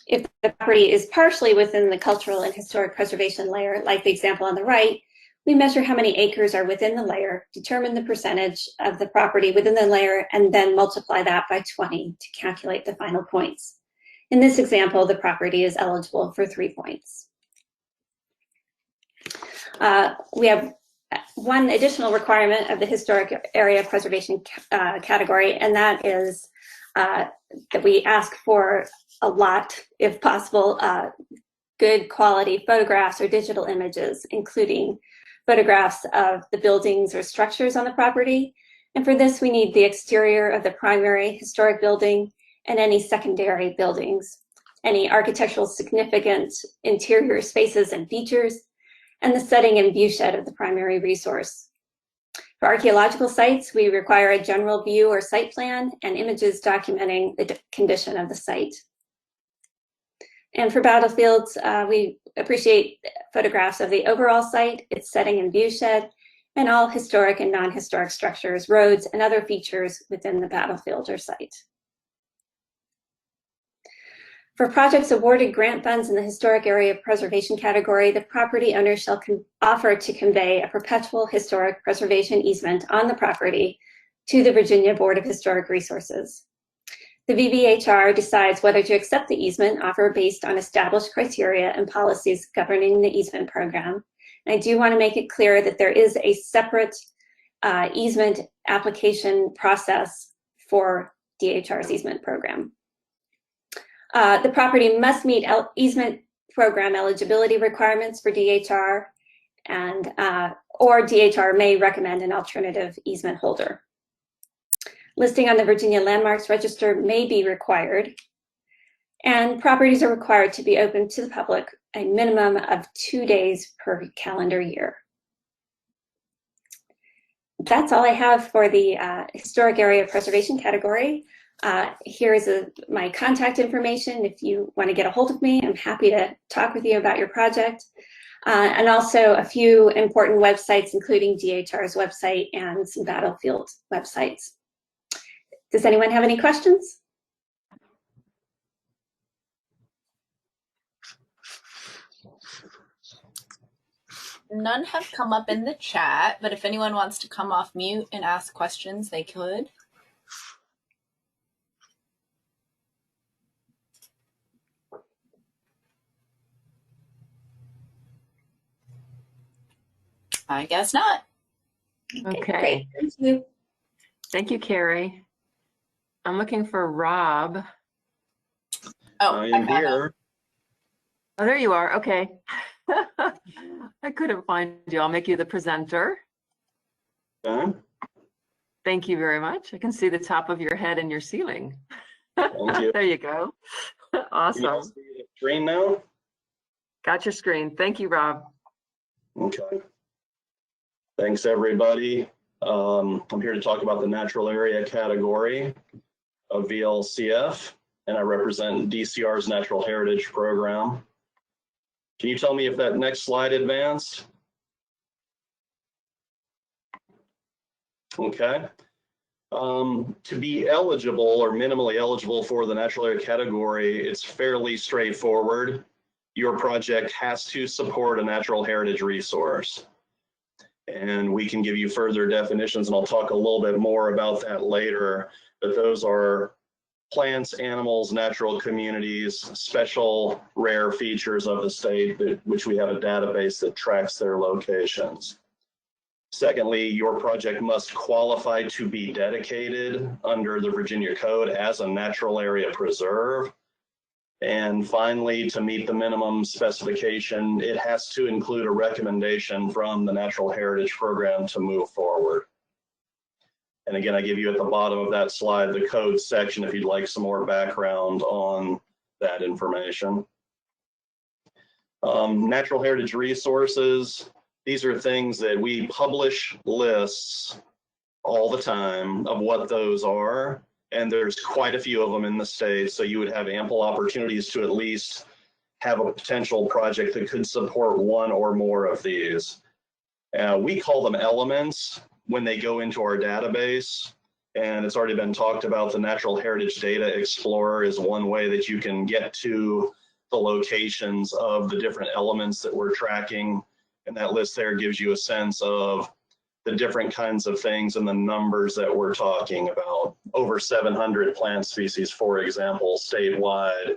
If the property is partially within the cultural and historic preservation layer, like the example on the right, we measure how many acres are within the layer, determine the percentage of the property within the layer, and then multiply that by 20 to calculate the final points. In this example, the property is eligible for 3 points. We have one additional requirement of the historic area preservation category, and that is that we ask for a lot, if possible, good quality photographs or digital images, including photographs of the buildings or structures on the property. And for this, we need the exterior of the primary historic building and any secondary buildings, any architectural significant interior spaces and features, and the setting and view shed of the primary resource. For archaeological sites, we require a general view or site plan and images documenting the condition of the site. And for battlefields, we appreciate photographs of the overall site, its setting and view shed, and all historic and non-historic structures, roads, and other features within the battlefield or site. For projects awarded grant funds in the historic area preservation category, the property owner shall offer to convey a perpetual historic preservation easement on the property to the Virginia Board of Historic Resources. The VBHR decides whether to accept the easement offer based on established criteria and policies governing the easement program. And I do want to make it clear that there is a separate easement application process for DHR's easement program. The property must meet easement program eligibility requirements for DHR, and or DHR may recommend an alternative easement holder. Listing on the Virginia Landmarks Register may be required, and properties are required to be open to the public a minimum of 2 days per calendar year. That's all I have for the historic area preservation category. Here is my contact information. If you want to get a hold of me, I'm happy to talk with you about your project. And also a few important websites, including DHR's website and some battlefield websites. Does anyone have any questions? None have come up in the chat, but if anyone wants to come off mute and ask questions, they could. I guess not. Okay. Great. Thank you. Thank you, Carrie. I'm looking for Rob. Oh, I am here. Oh, there you are. Okay. I couldn't find you. I'll make you the presenter. Okay. Thank you very much. I can see the top of your head and your ceiling. Thank you. There you go. Awesome. Can you see the screen now? Got your screen. Thank you, Rob. Okay. Thanks, everybody. I'm here to talk about the natural area category of VLCF, and I represent DCR's Natural Heritage Program. Can you tell me if that next slide advanced? Okay. To be eligible or minimally eligible for the natural area category, it's fairly straightforward. Your project has to support a natural heritage resource. And we can give you further definitions, and I'll talk a little bit more about that later, but those are plants, animals, natural communities, special rare features of the state, which we have a database that tracks their locations. Secondly, your project must qualify to be dedicated under the Virginia Code as a natural area preserve. And finally, to meet the minimum specification, it has to include a recommendation from the Natural Heritage Program to move forward. And again, I give you at the bottom of that slide the code section if you'd like some more background on that information. Natural heritage resources, these are things that we publish lists all the time of what those are. And there's quite a few of them in the state. So you would have ample opportunities to at least have a potential project that could support one or more of these. We call them elements when they go into our database. And it's already been talked about, the Natural Heritage Data Explorer is one way that you can get to the locations of the different elements that we're tracking. And that list there gives you a sense of the different kinds of things and the numbers that we're talking about. Over 700 plant species, for example, statewide,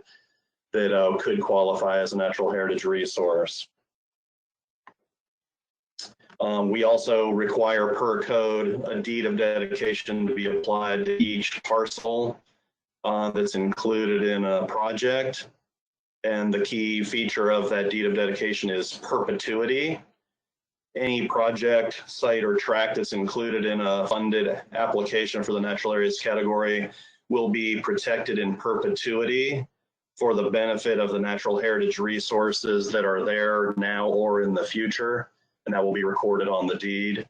that could qualify as a natural heritage resource. We also require per code a deed of dedication to be applied to each parcel that's included in a project. And the key feature of that deed of dedication is perpetuity. Any project, site, or tract that's included in a funded application for the natural areas category will be protected in perpetuity for the benefit of the natural heritage resources that are there now or in the future, and that will be recorded on the deed.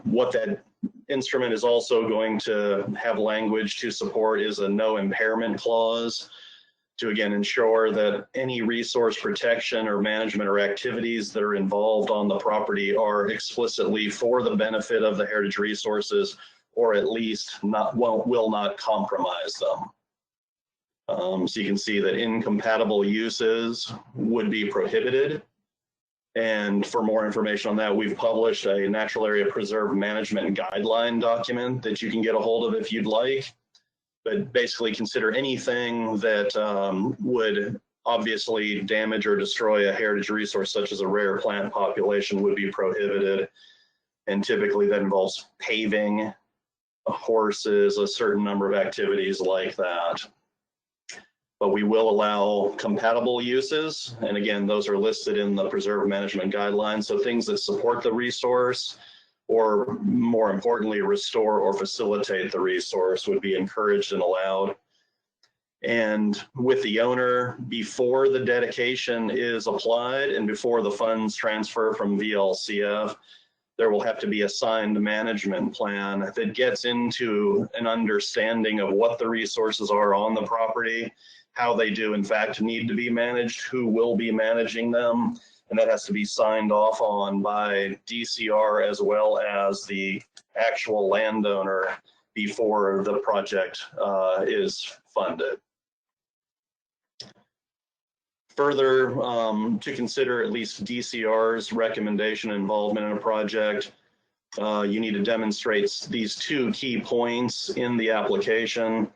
What that instrument is also going to have language to support is a no impairment clause, to again ensure that any resource protection or management or activities that are involved on the property are explicitly for the benefit of the heritage resources, or at least will not compromise them. So you can see that incompatible uses would be prohibited. And for more information on that, we've published a natural area preserve management guideline document that you can get a hold of if you'd like. But basically consider anything that would obviously damage or destroy a heritage resource, such as a rare plant population, would be prohibited. And typically that involves paving, horses, a certain number of activities like that. But we will allow compatible uses. And again, those are listed in the preserve management guidelines. So things that support the resource, or more importantly, restore or facilitate the resource, would be encouraged and allowed. And with the owner, before the dedication is applied and before the funds transfer from VLCF, there will have to be a signed management plan that gets into an understanding of what the resources are on the property, how they do in fact need to be managed, who will be managing them, and that has to be signed off on by DCR as well as the actual landowner before the project is funded. Further, to consider at least DCR's recommendation involvement in a project, you need to demonstrate these two key points in the application.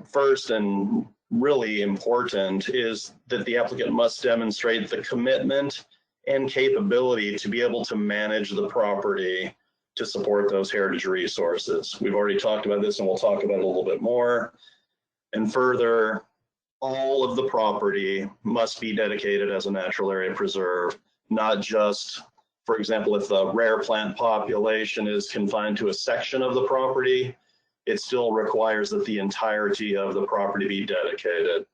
First, and really important, is that the applicant must demonstrate the commitment and capability to be able to manage the property to support those heritage resources. We've already talked about this and we'll talk about it a little bit more. And further, all of the property must be dedicated as a natural area preserve, not just, for example, if the rare plant population is confined to a section of the property, it still requires that the entirety of the property be dedicated.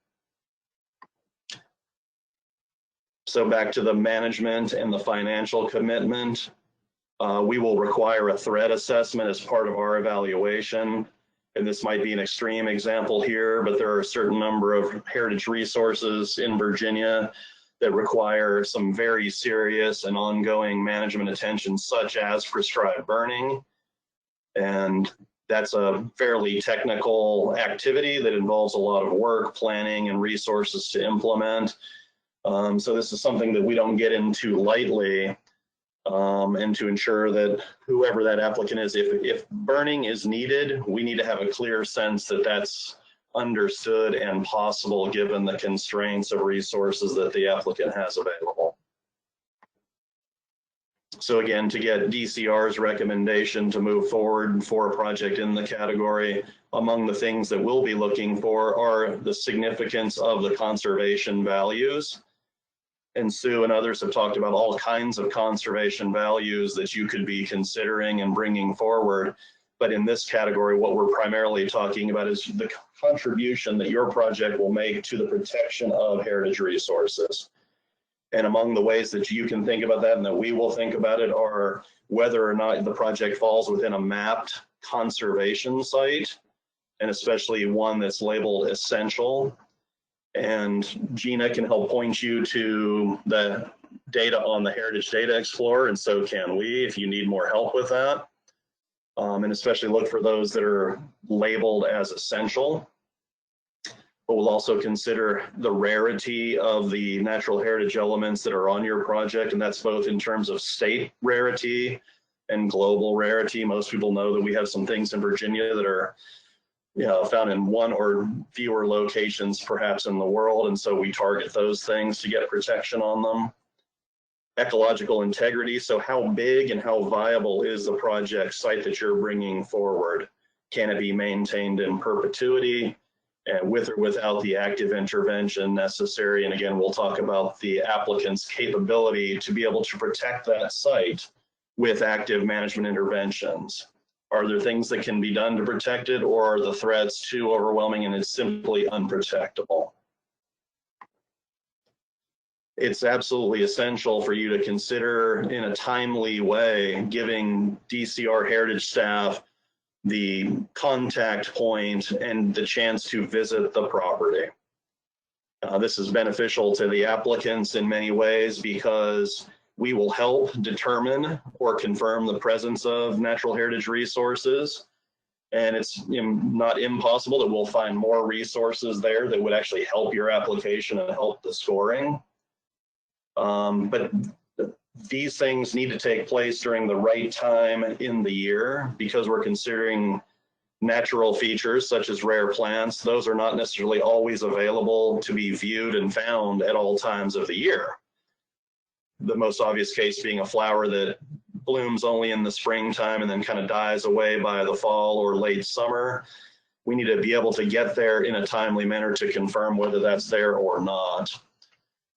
So back to the management and the financial commitment, we will require a threat assessment as part of our evaluation. And this might be an extreme example here, but there are a certain number of heritage resources in Virginia that require some very serious and ongoing management attention, such as prescribed burning. And that's a fairly technical activity that involves a lot of work, planning, and resources to implement. So this is something that we don't get into lightly, and to ensure that whoever that applicant is, if burning is needed, we need to have a clear sense that that's understood and possible given the constraints of resources that the applicant has available. So again, to get DCR's recommendation to move forward for a project in the category, among the things that we'll be looking for are the significance of the conservation values. And Sue and others have talked about all kinds of conservation values that you could be considering and bringing forward. But in this category, what we're primarily talking about is the contribution that your project will make to the protection of heritage resources. And among the ways that you can think about that and that we will think about it are whether or not the project falls within a mapped conservation site, and especially one that's labeled essential. And Gina can help point you to the data on the Heritage Data Explorer, and so can we if you need more help with that. And especially look for those that are labeled as essential. But we'll also consider the rarity of the natural heritage elements that are on your project, and that's both in terms of state rarity and global rarity. Most people know that we have some things in Virginia that are found in one or fewer locations perhaps in the world, and so we target those things to get protection on them. Ecological integrity, so how big and how viable is the project site that you're bringing forward? Can it be maintained in perpetuity, and with or without the active intervention necessary? And again, we'll talk about the applicant's capability to be able to protect that site with active management interventions. Are there things that can be done to protect it, or are the threats too overwhelming and it's simply unprotectable? It's absolutely essential for you to consider in a timely way giving DCR heritage staff the contact point and the chance to visit the property. This is beneficial to the applicants in many ways because we will help determine or confirm the presence of natural heritage resources. And it's not impossible that we'll find more resources there that would actually help your application and help the scoring. But these things need to take place during the right time in the year because we're considering natural features such as rare plants. Those are not necessarily always available to be viewed and found at all times of the year. The most obvious case being a flower that blooms only in the springtime and then kind of dies away by the fall or late summer. We need to be able to get there in a timely manner to confirm whether that's there or not.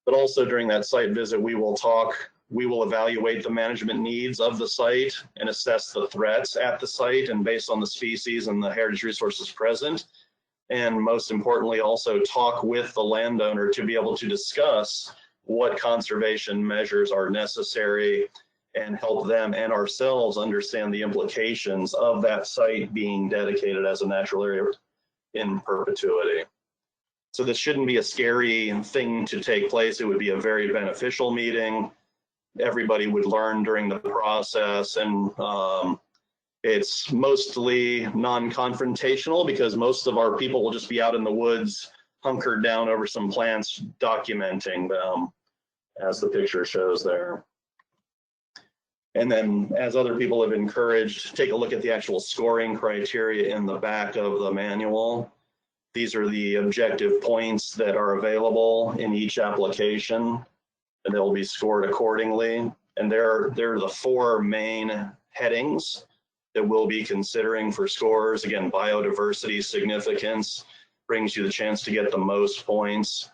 But also during that site visit, we will evaluate the management needs of the site and assess the threats at the site and based on the species and the heritage resources present. And most importantly, also talk with the landowner to be able to discuss what conservation measures are necessary and help them and ourselves understand the implications of that site being dedicated as a natural area in perpetuity. So this shouldn't be a scary thing to take place. It would be a very beneficial meeting. Everybody would learn during the process, and it's mostly non-confrontational because most of our people will just be out in the woods hunkered down over some plants documenting them, as the picture shows there. And then, as other people have encouraged, take a look at the actual scoring criteria in the back of the manual. These are the objective points that are available in each application, and they'll be scored accordingly. And they're the four main headings that we'll be considering for scores. Again, biodiversity significance brings you the chance to get the most points.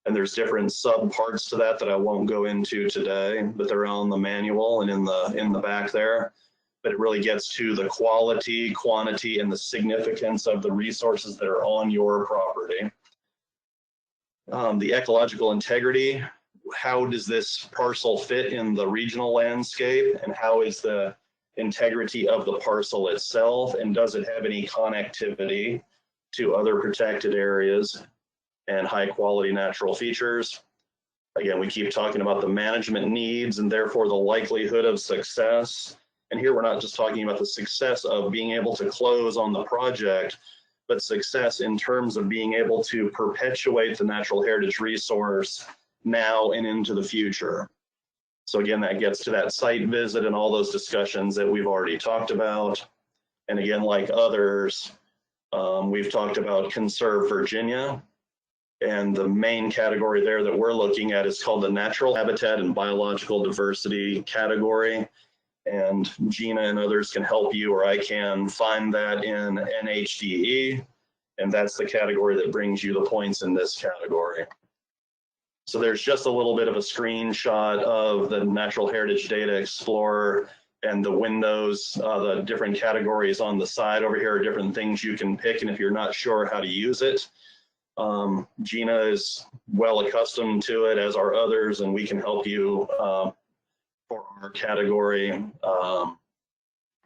And there's different subparts to that I won't go into today, but they're on the manual and in the back there. But it really gets to the quality, quantity, and the significance of the resources that are on your property. The ecological integrity, how does this parcel fit in the regional landscape, and how is the integrity of the parcel itself, and does it have any connectivity to other protected areas and high quality natural features? Again, we keep talking about the management needs and therefore the likelihood of success. And here we're not just talking about the success of being able to close on the project, but success in terms of being able to perpetuate the natural heritage resource now and into the future. So again, that gets to that site visit and all those discussions that we've already talked about. And again, like others, we've talked about Conserve Virginia. And the main category there that we're looking at is called the Natural Habitat and Biological Diversity category. And Gina and others can help you, or I can find that in NHDE. And that's the category that brings you the points in this category. So there's just a little bit of a screenshot of the Natural Heritage Data Explorer and the windows, the different categories on the side over here are different things you can pick. And if you're not sure how to use it, Gina is well accustomed to it, as are others, and we can help you for our category.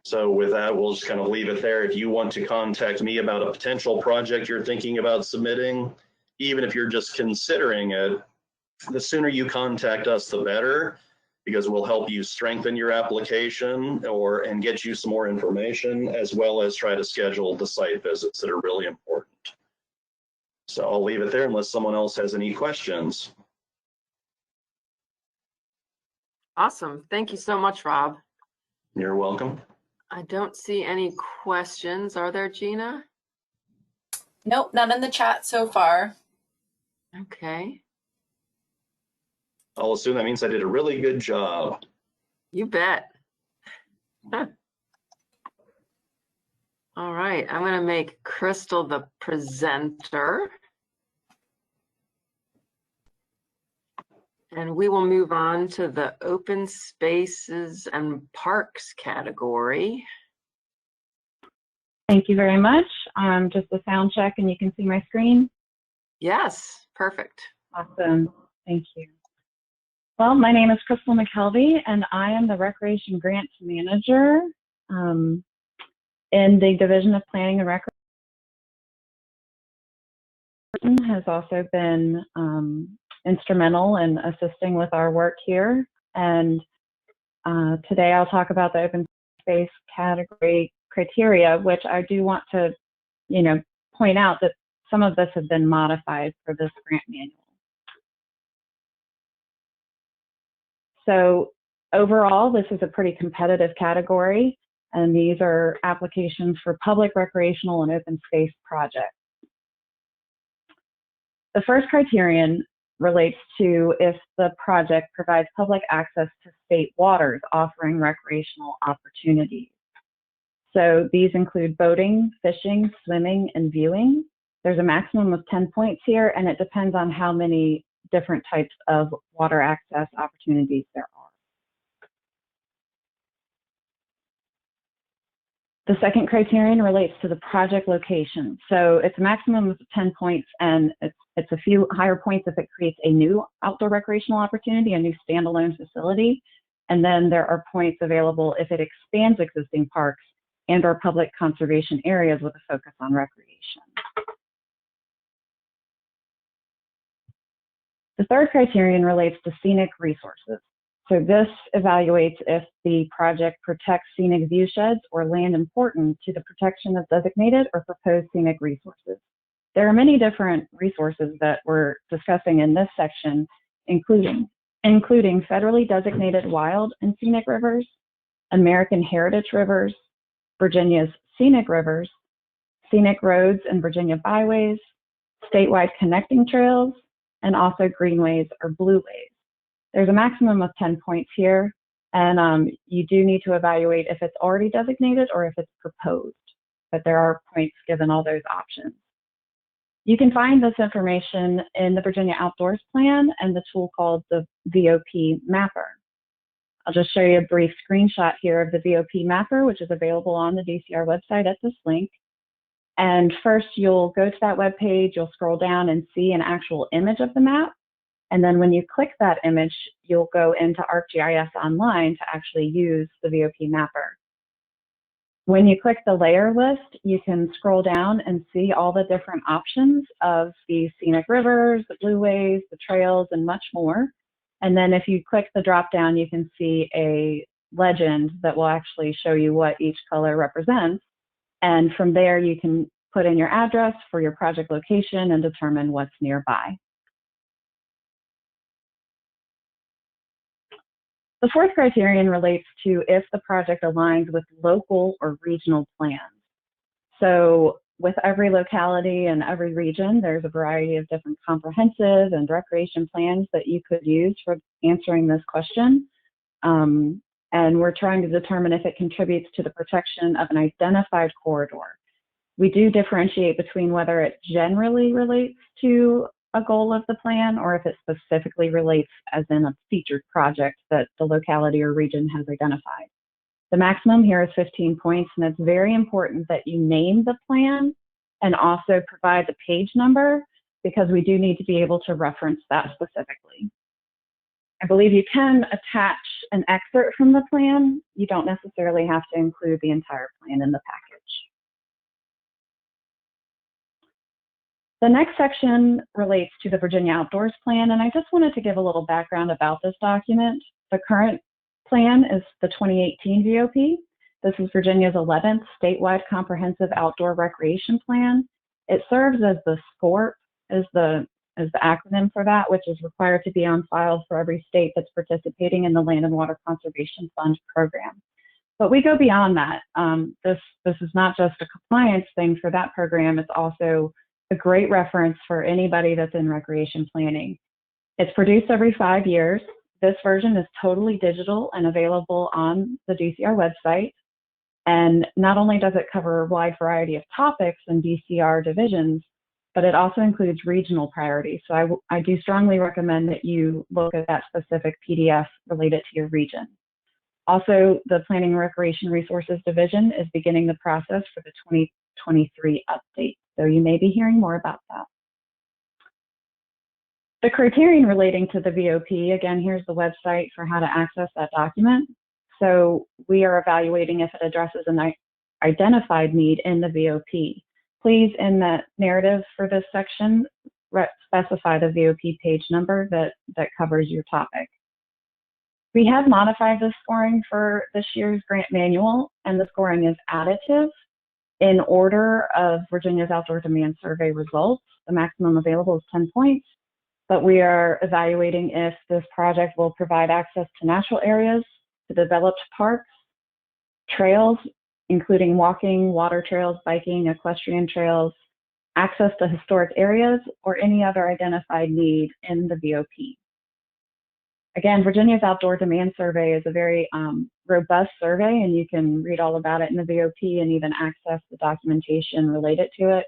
So with that, we'll just kind of leave it there. If you want to contact me about a potential project you're thinking about submitting, even if you're just considering it, the sooner you contact us, the better, because we'll help you strengthen your application and get you some more information, as well as try to schedule the site visits that are really important. So I'll leave it there unless someone else has any questions. Awesome. Thank you so much, Rob. You're welcome. I don't see any questions. Are there, Gina? Nope, none in the chat so far. Okay. I'll assume that means I did a really good job. You bet. Huh. All right, I'm going to make Crystal the presenter. And we will move on to the open spaces and parks category. Thank you very much. Just a sound check and you can see my screen. Yes, perfect. Awesome, thank you. Well, my name is Crystal McKelvey and I am the Recreation Grants Manager in the Division of Planning and Recreation. Has also been instrumental in assisting with our work here. And today I'll talk about the open space category criteria, which I do want to, point out that some of this has been modified for this grant manual. So overall, this is a pretty competitive category, and these are applications for public, recreational, and open space projects. The first criterion relates to if the project provides public access to state waters offering recreational opportunities. So these include boating, fishing, swimming, and viewing. There's a maximum of 10 points here, and it depends on how many different types of water access opportunities there are. The second criterion relates to the project location. So it's a maximum of 10 points, and it's a few higher points if it creates a new outdoor recreational opportunity, a new standalone facility. And then there are points available if it expands existing parks and or public conservation areas with a focus on recreation. The third criterion relates to scenic resources. So this evaluates if the project protects scenic viewsheds or land important to the protection of designated or proposed scenic resources. There are many different resources that we're discussing in this section, including federally designated wild and scenic rivers, American heritage rivers, Virginia's scenic rivers, scenic roads and Virginia byways, statewide connecting trails, and also greenways or blueways. There's a maximum of 10 points here, and you do need to evaluate if it's already designated or if it's proposed, but there are points given all those options. You can find this information in the Virginia Outdoors Plan and the tool called the Vop Mapper. I'll just show you a brief screenshot here of the Vop Mapper, which is available on the DCR website at this link. And first, you'll go to that web page, you'll scroll down and see an actual image of the map. And then when you click that image, you'll go into ArcGIS Online to actually use the Vop Mapper. When you click the layer list, you can scroll down and see all the different options of the scenic rivers, the blueways, the trails, and much more. And then if you click the drop down, you can see a legend that will actually show you what each color represents. And from there, you can put in your address for your project location and determine what's nearby. The fourth criterion relates to if the project aligns with local or regional plans. So with every locality and every region, there's a variety of different comprehensive and recreation plans that you could use for answering this question. And we're trying to determine if it contributes to the protection of an identified corridor. We do differentiate between whether it generally relates to a goal of the plan or if it specifically relates as in a featured project that the locality or region has identified. The maximum here is 15 points, and it's very important that you name the plan and also provide the page number, because we do need to be able to reference that specifically. I believe you can attach an excerpt from the plan. You don't necessarily have to include the entire plan in the package. The next section relates to the Virginia Outdoors Plan, and I just wanted to give a little background about this document. The current plan is the 2018 VOP. This is Virginia's 11th statewide comprehensive outdoor recreation plan. It serves as the SCORP, as the acronym for that, which is required to be on file for every state that's participating in the Land and Water Conservation Fund program. But we go beyond that. This is not just a compliance thing for that program, it's also a great reference for anybody that's in recreation planning. It's produced every 5 years. This version is totally digital and available on the DCR website. And not only does it cover a wide variety of topics and DCR divisions, but it also includes regional priorities. So I do strongly recommend that you look at that specific PDF related to your region. Also, the Planning and Recreation Resources Division is beginning the process for the 2023 update. So you may be hearing more about that. The criterion relating to the VOP, again, here's the website for how to access that document. So we are evaluating if it addresses an identified need in the VOP. Please, in that narrative for this section, specify the VOP page number that covers your topic. We have modified the scoring for this year's grant manual, and the scoring is additive in order of Virginia's Outdoor Demand Survey results. The maximum available is 10 points, but we are evaluating if this project will provide access to natural areas, to developed parks, trails, including walking, water trails, biking, equestrian trails, access to historic areas, or any other identified need in the VOP. Again, Virginia's Outdoor Demand Survey is a very robust survey, and you can read all about it in the VOP and even access the documentation related to it.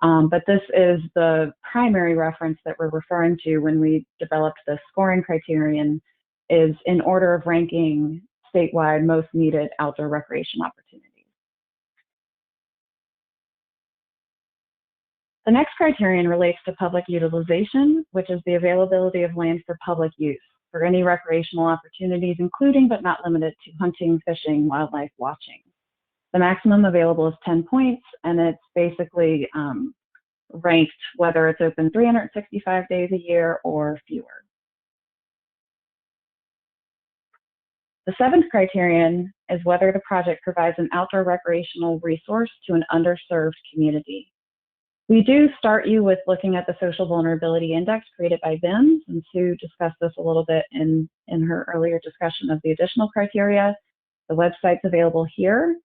But this is the primary reference that we're referring to when we developed the scoring criterion, is in order of ranking statewide most needed outdoor recreation opportunities. The next criterion relates to public utilization, which is the availability of land for public use for any recreational opportunities, including but not limited to hunting, fishing, wildlife watching. The maximum available is 10 points, and it's basically ranked whether it's open 365 days a year or fewer. The seventh criterion is whether the project provides an outdoor recreational resource to an underserved community. We do start you with looking at the Social Vulnerability Index created by VIMS, and Sue discussed this a little bit in her earlier discussion of the additional criteria. The website's available here.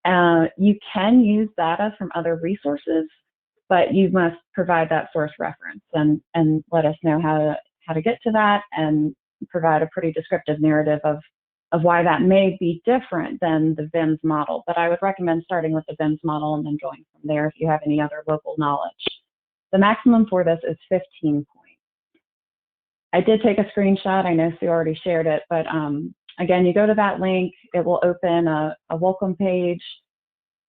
You can use data from other resources, but you must provide that source reference and let us know how to get to that, and provide a pretty descriptive narrative of why that may be different than the VIMS model. But I would recommend starting with the VIMS model and then going from there if you have any other local knowledge. The maximum for this is 15 points. I did take a screenshot. I know Sue already shared it, but again, you go to that link, it will open a welcome page.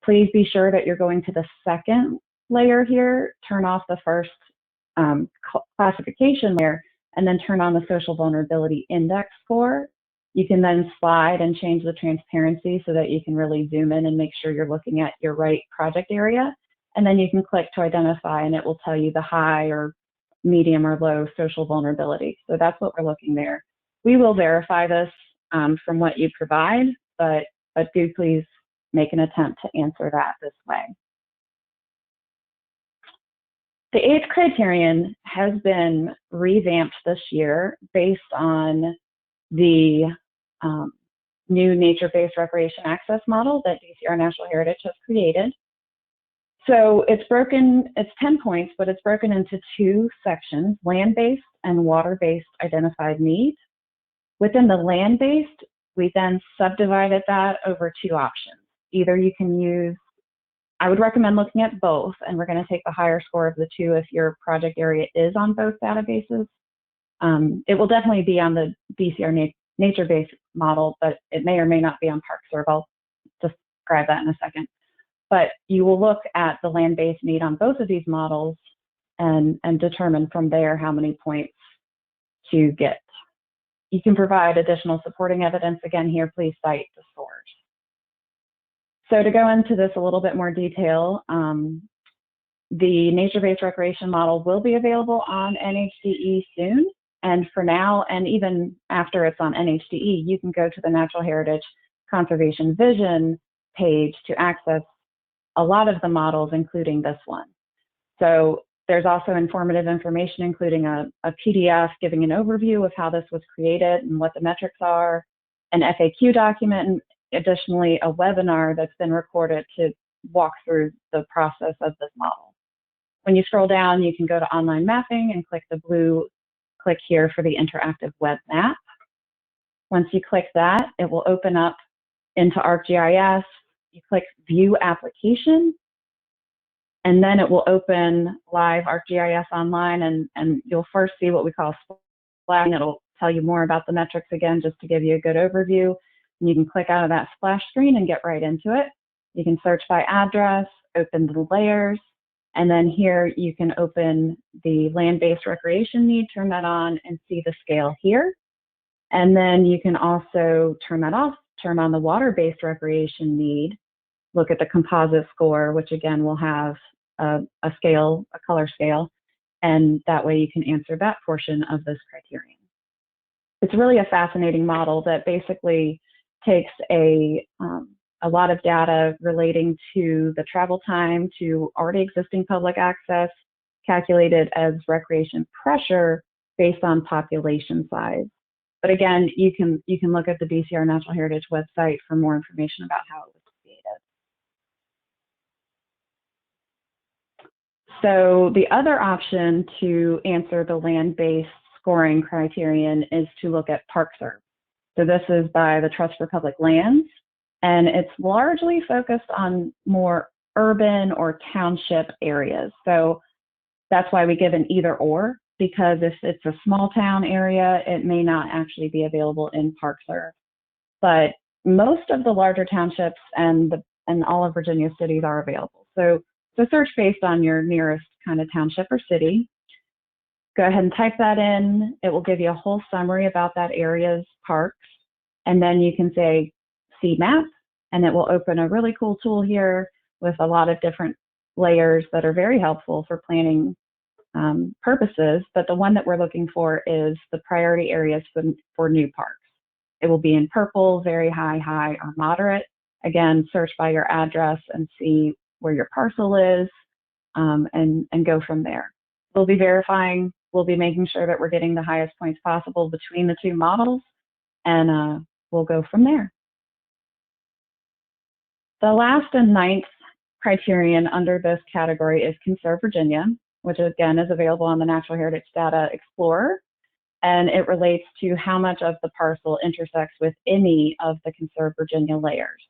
Please be sure that you're going to the second layer here, turn off the first classification layer, and then turn on the Social Vulnerability Index score. You can then slide and change the transparency so that you can really zoom in and make sure you're looking at your right project area. And then you can click to identify, and it will tell you the high or medium or low social vulnerability. So that's what we're looking there. We will verify this from what you provide, but do please make an attempt to answer that this way. The eighth criterion has been revamped this year based on the new nature-based recreation access model that DCR National Heritage has created. So it's 10 points, but it's broken into 2 sections, land-based and water-based identified needs. Within the land-based, we then subdivided that over 2 options. Either you can use, I would recommend looking at both, and we're going to take the higher score of the 2 if your project area is on both databases. It will definitely be on the DCR nature-based model, but it may or may not be on ParkServe. I'll describe that in a second. But you will look at the land-based need on both of these models and determine from there how many points to get. You can provide additional supporting evidence. Again, here, please cite the source. So to go into this a little bit more detail, the nature-based recreation model will be available on NHDE soon. And for now, and even after it's on NHDE, you can go to the Natural Heritage Conservation Vision page to access a lot of the models, including this one. So there's also informative information, including a PDF giving an overview of how this was created and what the metrics are, an FAQ document, and additionally a webinar that's been recorded to walk through the process of this model. When you scroll down, you can go to online mapping and click the blue click here for the interactive web map. Once you click that, it will open up into ArcGIS. You click View Application, and then it will open live ArcGIS Online, and you'll first see what we call splash. It'll tell you more about the metrics again, just to give you a good overview. And you can click out of that splash screen and get right into it. You can search by address, open the layers, and then here you can open the land-based recreation need, turn that on, and see the scale here. And then you can also turn that off, turn on the water-based recreation need, look at the composite score, which again will have a color scale, and that way you can answer that portion of this criterion. It's really a fascinating model that basically takes a lot of data relating to the travel time to already existing public access, calculated as recreation pressure based on population size. But again, you can look at the DCR Natural Heritage website for more information about how it was created. So the other option to answer the land-based scoring criterion is to look at ParkServe. So this is by the Trust for Public Lands, and it's largely focused on more urban or township areas. So that's why we give an either or, because if it's a small town area, it may not actually be available in ParkServe. But most of the larger townships and all of Virginia's cities are available. So search based on your nearest kind of township or city. Go ahead and type that in. It will give you a whole summary about that area's parks. And then you can say, see map, and it will open a really cool tool here with a lot of different layers that are very helpful for planning purposes. But the one that we're looking for is the priority areas for new parks. It will be in purple, very high, high, or moderate. Again, search by your address and see where your parcel is, and go from there. We'll be verifying, we'll be making sure that we're getting the highest points possible between the 2 models, and we'll go from there. The last and 9th criterion under this category is Conserve Virginia, which again is available on the Natural Heritage Data Explorer, and it relates to how much of the parcel intersects with any of the Conserve Virginia layers.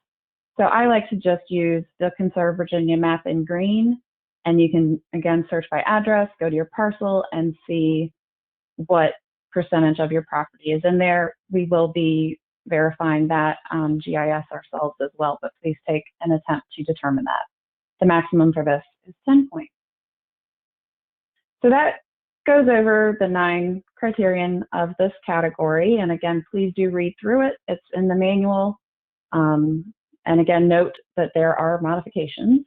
So I like to just use the Conserve Virginia map in green, and you can again search by address, go to your parcel, and see what percentage of your property is in there. We will be verifying that on GIS ourselves as well, but please take an attempt to determine that. The maximum for this is 10 points. So that goes over the 9 criterion of this category. And again, please do read through it. It's in the manual. And again, note that there are modifications.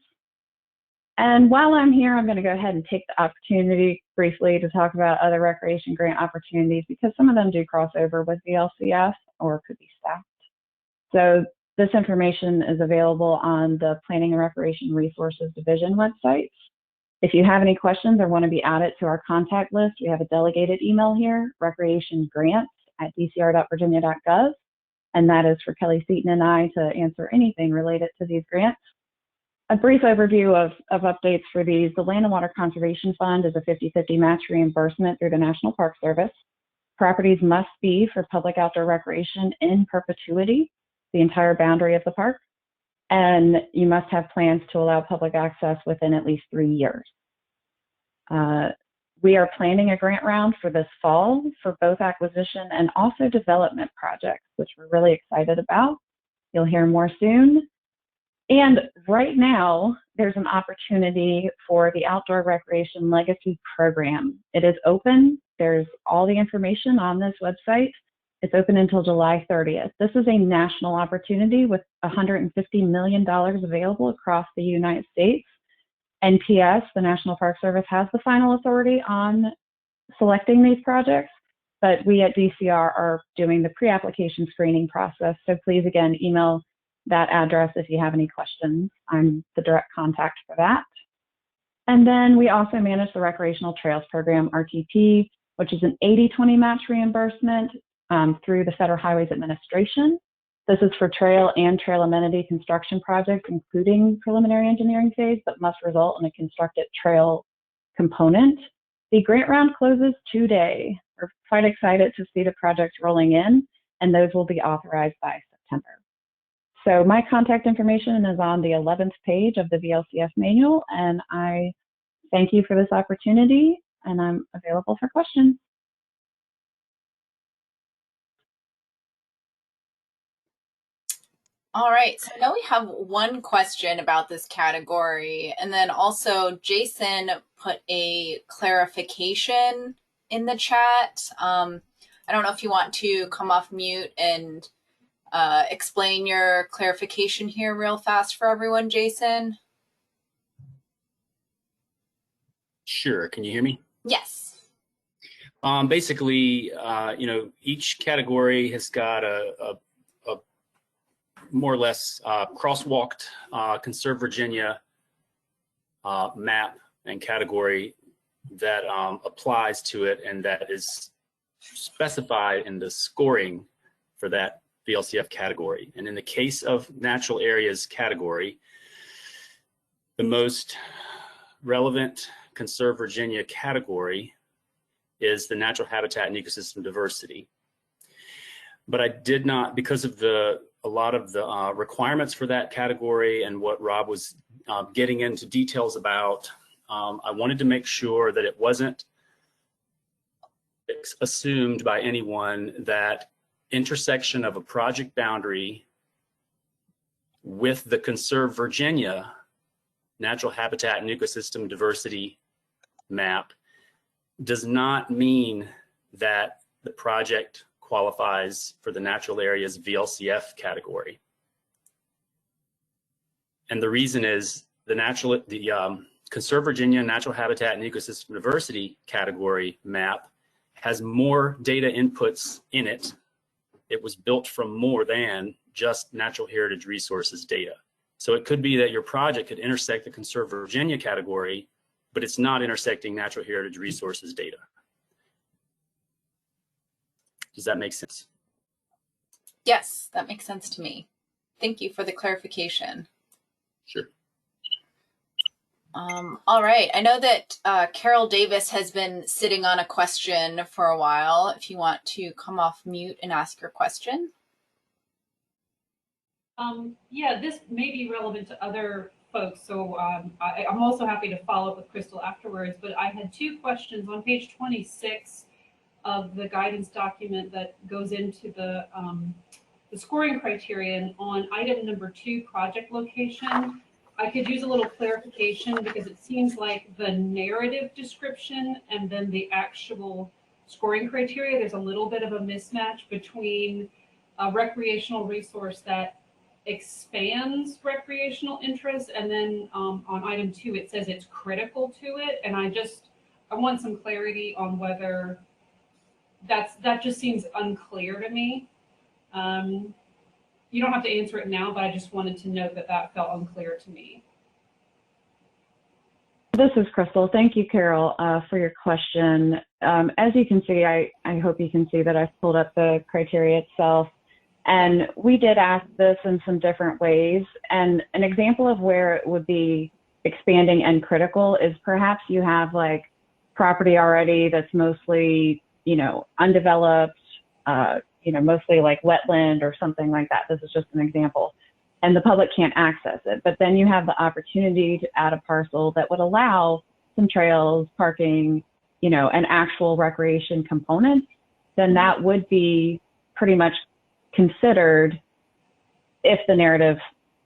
And while I'm here, I'm going to go ahead and take the opportunity briefly to talk about other recreation grant opportunities, because some of them do cross over with the LCF or could be stacked. So this information is available on the Planning and Recreation Resources Division website. If you have any questions or want to be added to our contact list, we have a delegated email here, recreationgrants@dcr.virginia.gov. And that is for Kelly Seaton and I to answer anything related to these grants. a brief overview of updates for these. The Land and Water Conservation Fund is a 50-50 match reimbursement through the National Park Service. Properties must be for public outdoor recreation in perpetuity, the entire boundary of the park, and you must have plans to allow public access within at least 3 years. We are planning a grant round for this fall for both acquisition and also development projects, which we're really excited about. You'll hear more soon. And right now, there's an opportunity for the Outdoor Recreation Legacy Program. It is open. There's all the information on this website. It's open until July 30th. This is a national opportunity with $150 million available across the United States. NPS, the National Park Service, has the final authority on selecting these projects, but we at DCR are doing the pre-application screening process. So please, again, email that address if you have any questions. I'm the direct contact for that. And then we also manage the Recreational Trails Program, RTP, which is an 80-20 match reimbursement through the Federal Highways Administration. This is for trail and trail amenity construction projects, including preliminary engineering phase, but must result in a constructed trail component. The grant round closes today. We're quite excited to see the projects rolling in, and those will be authorized by September. So my contact information is on the 11th page of the VLCF manual, and I thank you for this opportunity, and I'm available for questions. All right, so I know we have one question about this category, and then also Jason put a clarification in the chat. I don't know if you want to come off mute and explain your clarification here real fast for everyone, Jason. Sure, can you hear me? Yes. Basically, you know, each category has got a more or less crosswalked Conserve Virginia map and category that applies to it, and that is specified in the scoring for that VLCF category. And in the case of natural areas category, the most relevant Conserve Virginia category is the natural habitat and ecosystem diversity. But I did not, because of a lot of the requirements for that category and what Rob was getting into details about, I wanted to make sure that it wasn't assumed by anyone that intersection of a project boundary with the Conserve Virginia natural habitat and ecosystem diversity map does not mean that the project qualifies for the natural areas VLCF category. And the reason is the Conserve Virginia natural habitat and ecosystem diversity category map has more data inputs in it. It was built from more than just natural heritage resources data. So it could be that your project could intersect the Conserve Virginia category, but it's not intersecting natural heritage resources data. Does that make sense? Yes, that makes sense to me. Thank you for the clarification. Sure. All right. I know that Carol Davis has been sitting on a question for a while. If you want to come off mute and ask your question. Yeah, this may be relevant to other folks, so I'm also happy to follow up with Crystal afterwards, but I had two questions on page 26 of the guidance document that goes into the scoring criterion on item number 2, project location. I could use a little clarification because it seems like the narrative description and then the actual scoring criteria, there's a little bit of a mismatch between a recreational resource that expands recreational interest, and then on item 2 it says it's critical to it, and I want some clarity on whether that just seems unclear to me. You don't have to answer it now, but I just wanted to note that felt unclear to me. This is Crystal. Thank you, Carol, for your question. As you can see, I hope you can see that I've pulled up the criteria itself. And we did ask this in some different ways. And an example of where it would be expanding and critical is perhaps you have like property already that's mostly, undeveloped, mostly like wetland or something like that. This is just an example. And the public can't access it. But then you have the opportunity to add a parcel that would allow some trails, parking, an actual recreation component. Then that would be pretty much considered, if the narrative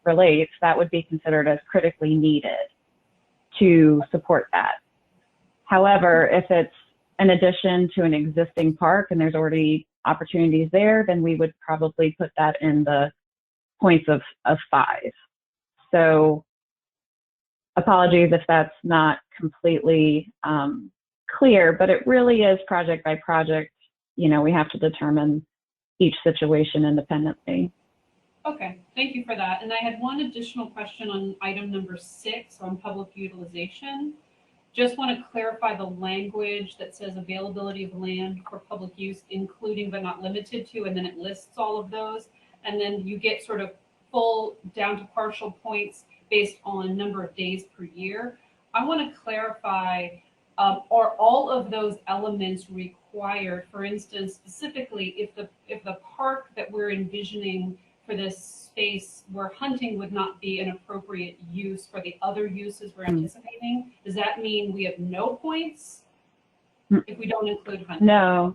relates, that would be considered as critically needed to support that. However, if it's an addition to an existing park and there's already opportunities there, then we would probably put that in the points of 5. So apologies if that's not completely clear, but it really is project by project. We have to determine each situation independently. Okay, thank you for that. And I had one additional question on item number 6 on public utilization. Just want to clarify the language that says availability of land for public use, including but not limited to, and then it lists all of those. And then you get sort of full down to partial points based on number of days per year. I want to clarify, are all of those elements required? For instance, specifically, if the park that we're envisioning for this space where hunting would not be an appropriate use for the other uses we're anticipating, does that mean we have no points if we don't include hunting? No.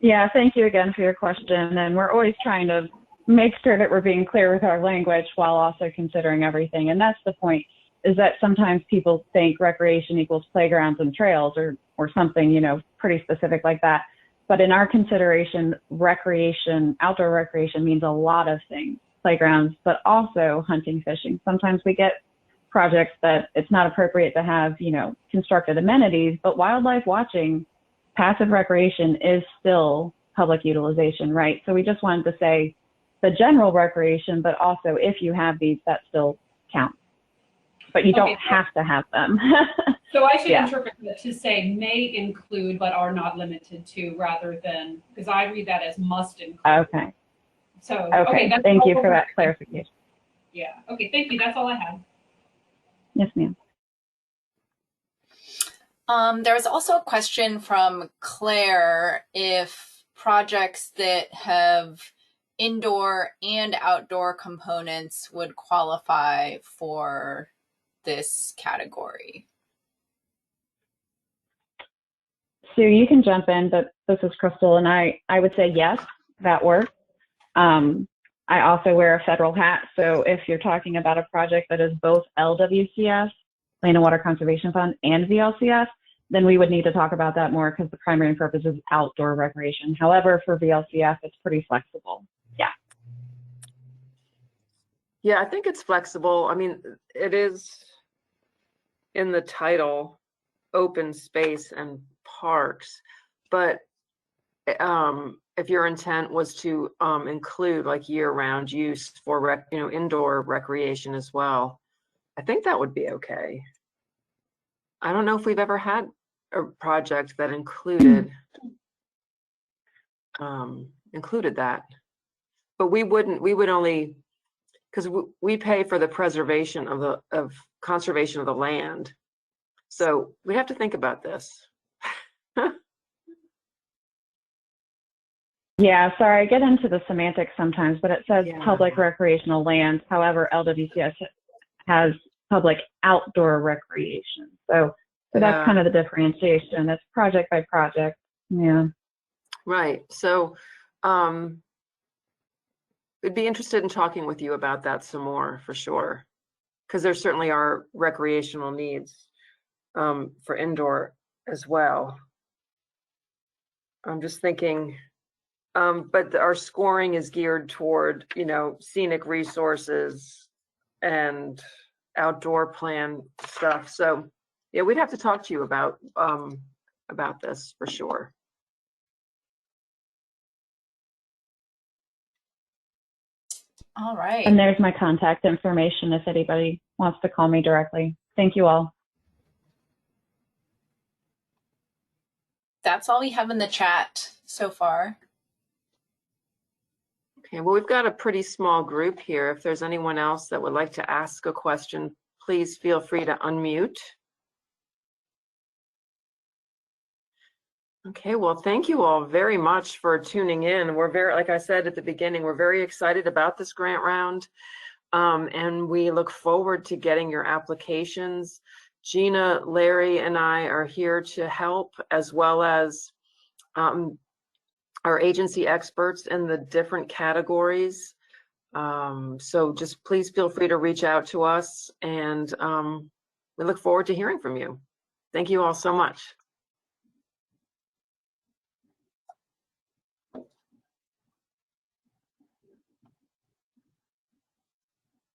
Yeah, thank you again for your question. And we're always trying to make sure that we're being clear with our language while also considering everything. And that's the point, is that sometimes people think recreation equals playgrounds and trails or something, pretty specific like that. But in our consideration, recreation, outdoor recreation means a lot of things, playgrounds, but also hunting, fishing. Sometimes we get projects that it's not appropriate to have, constructed amenities, but wildlife watching, passive recreation is still public utilization, right? So we just wanted to say the general recreation, but also if you have these, that still counts. But you don't have to have them. So I should interpret it to say may include but are not limited to, rather than, because I read that as must include. Okay. So okay, thank you for that clarification. Yeah. Okay, thank you. That's all I had. Yes, ma'am. There was also a question from Claire if projects that have indoor and outdoor components would qualify for this category. Sue, you can jump in, but this is Crystal, and I would say yes, that works. I also wear a federal hat, so if you're talking about a project that is both LWCS, Land and Water Conservation Fund, and VLCS, then we would need to talk about that more because the primary purpose is outdoor recreation. However, for VLCF, it's pretty flexible. Yeah. Yeah, I think it's flexible. I mean, it is in the title, open space and parks, but if your intent was to include like year-round use for indoor recreation as well, I think that would be okay. I don't know if we've ever had a project that included that, but we would only, because we pay for the preservation of conservation of the land, so we have to think about this. Yeah, sorry, I get into the semantics sometimes, but it says public recreational lands. However, LWCS has public outdoor recreation. So that's kind of the differentiation. It's project by project. Yeah. Right. So we'd be interested in talking with you about that some more for sure, because there certainly are recreational needs for indoor as well. I'm just thinking, but our scoring is geared toward, scenic resources and outdoor plan stuff. So yeah, we'd have to talk to you about this for sure. All right. And there's my contact information if anybody wants to call me directly. Thank you all. That's all we have in the chat so far. Okay, well, we've got a pretty small group here. If there's anyone else that would like to ask a question, please feel free to unmute. Okay, well, thank you all very much for tuning in. We're very, like I said at the beginning, we're very excited about this grant round. And we look forward to getting your applications. Gina, Larry, and I are here to help, as well as our agency experts in the different categories. So just please feel free to reach out to us, and we look forward to hearing from you. Thank you all so much.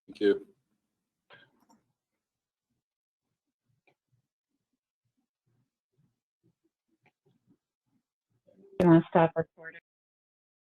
Thank you. You want to stop recording?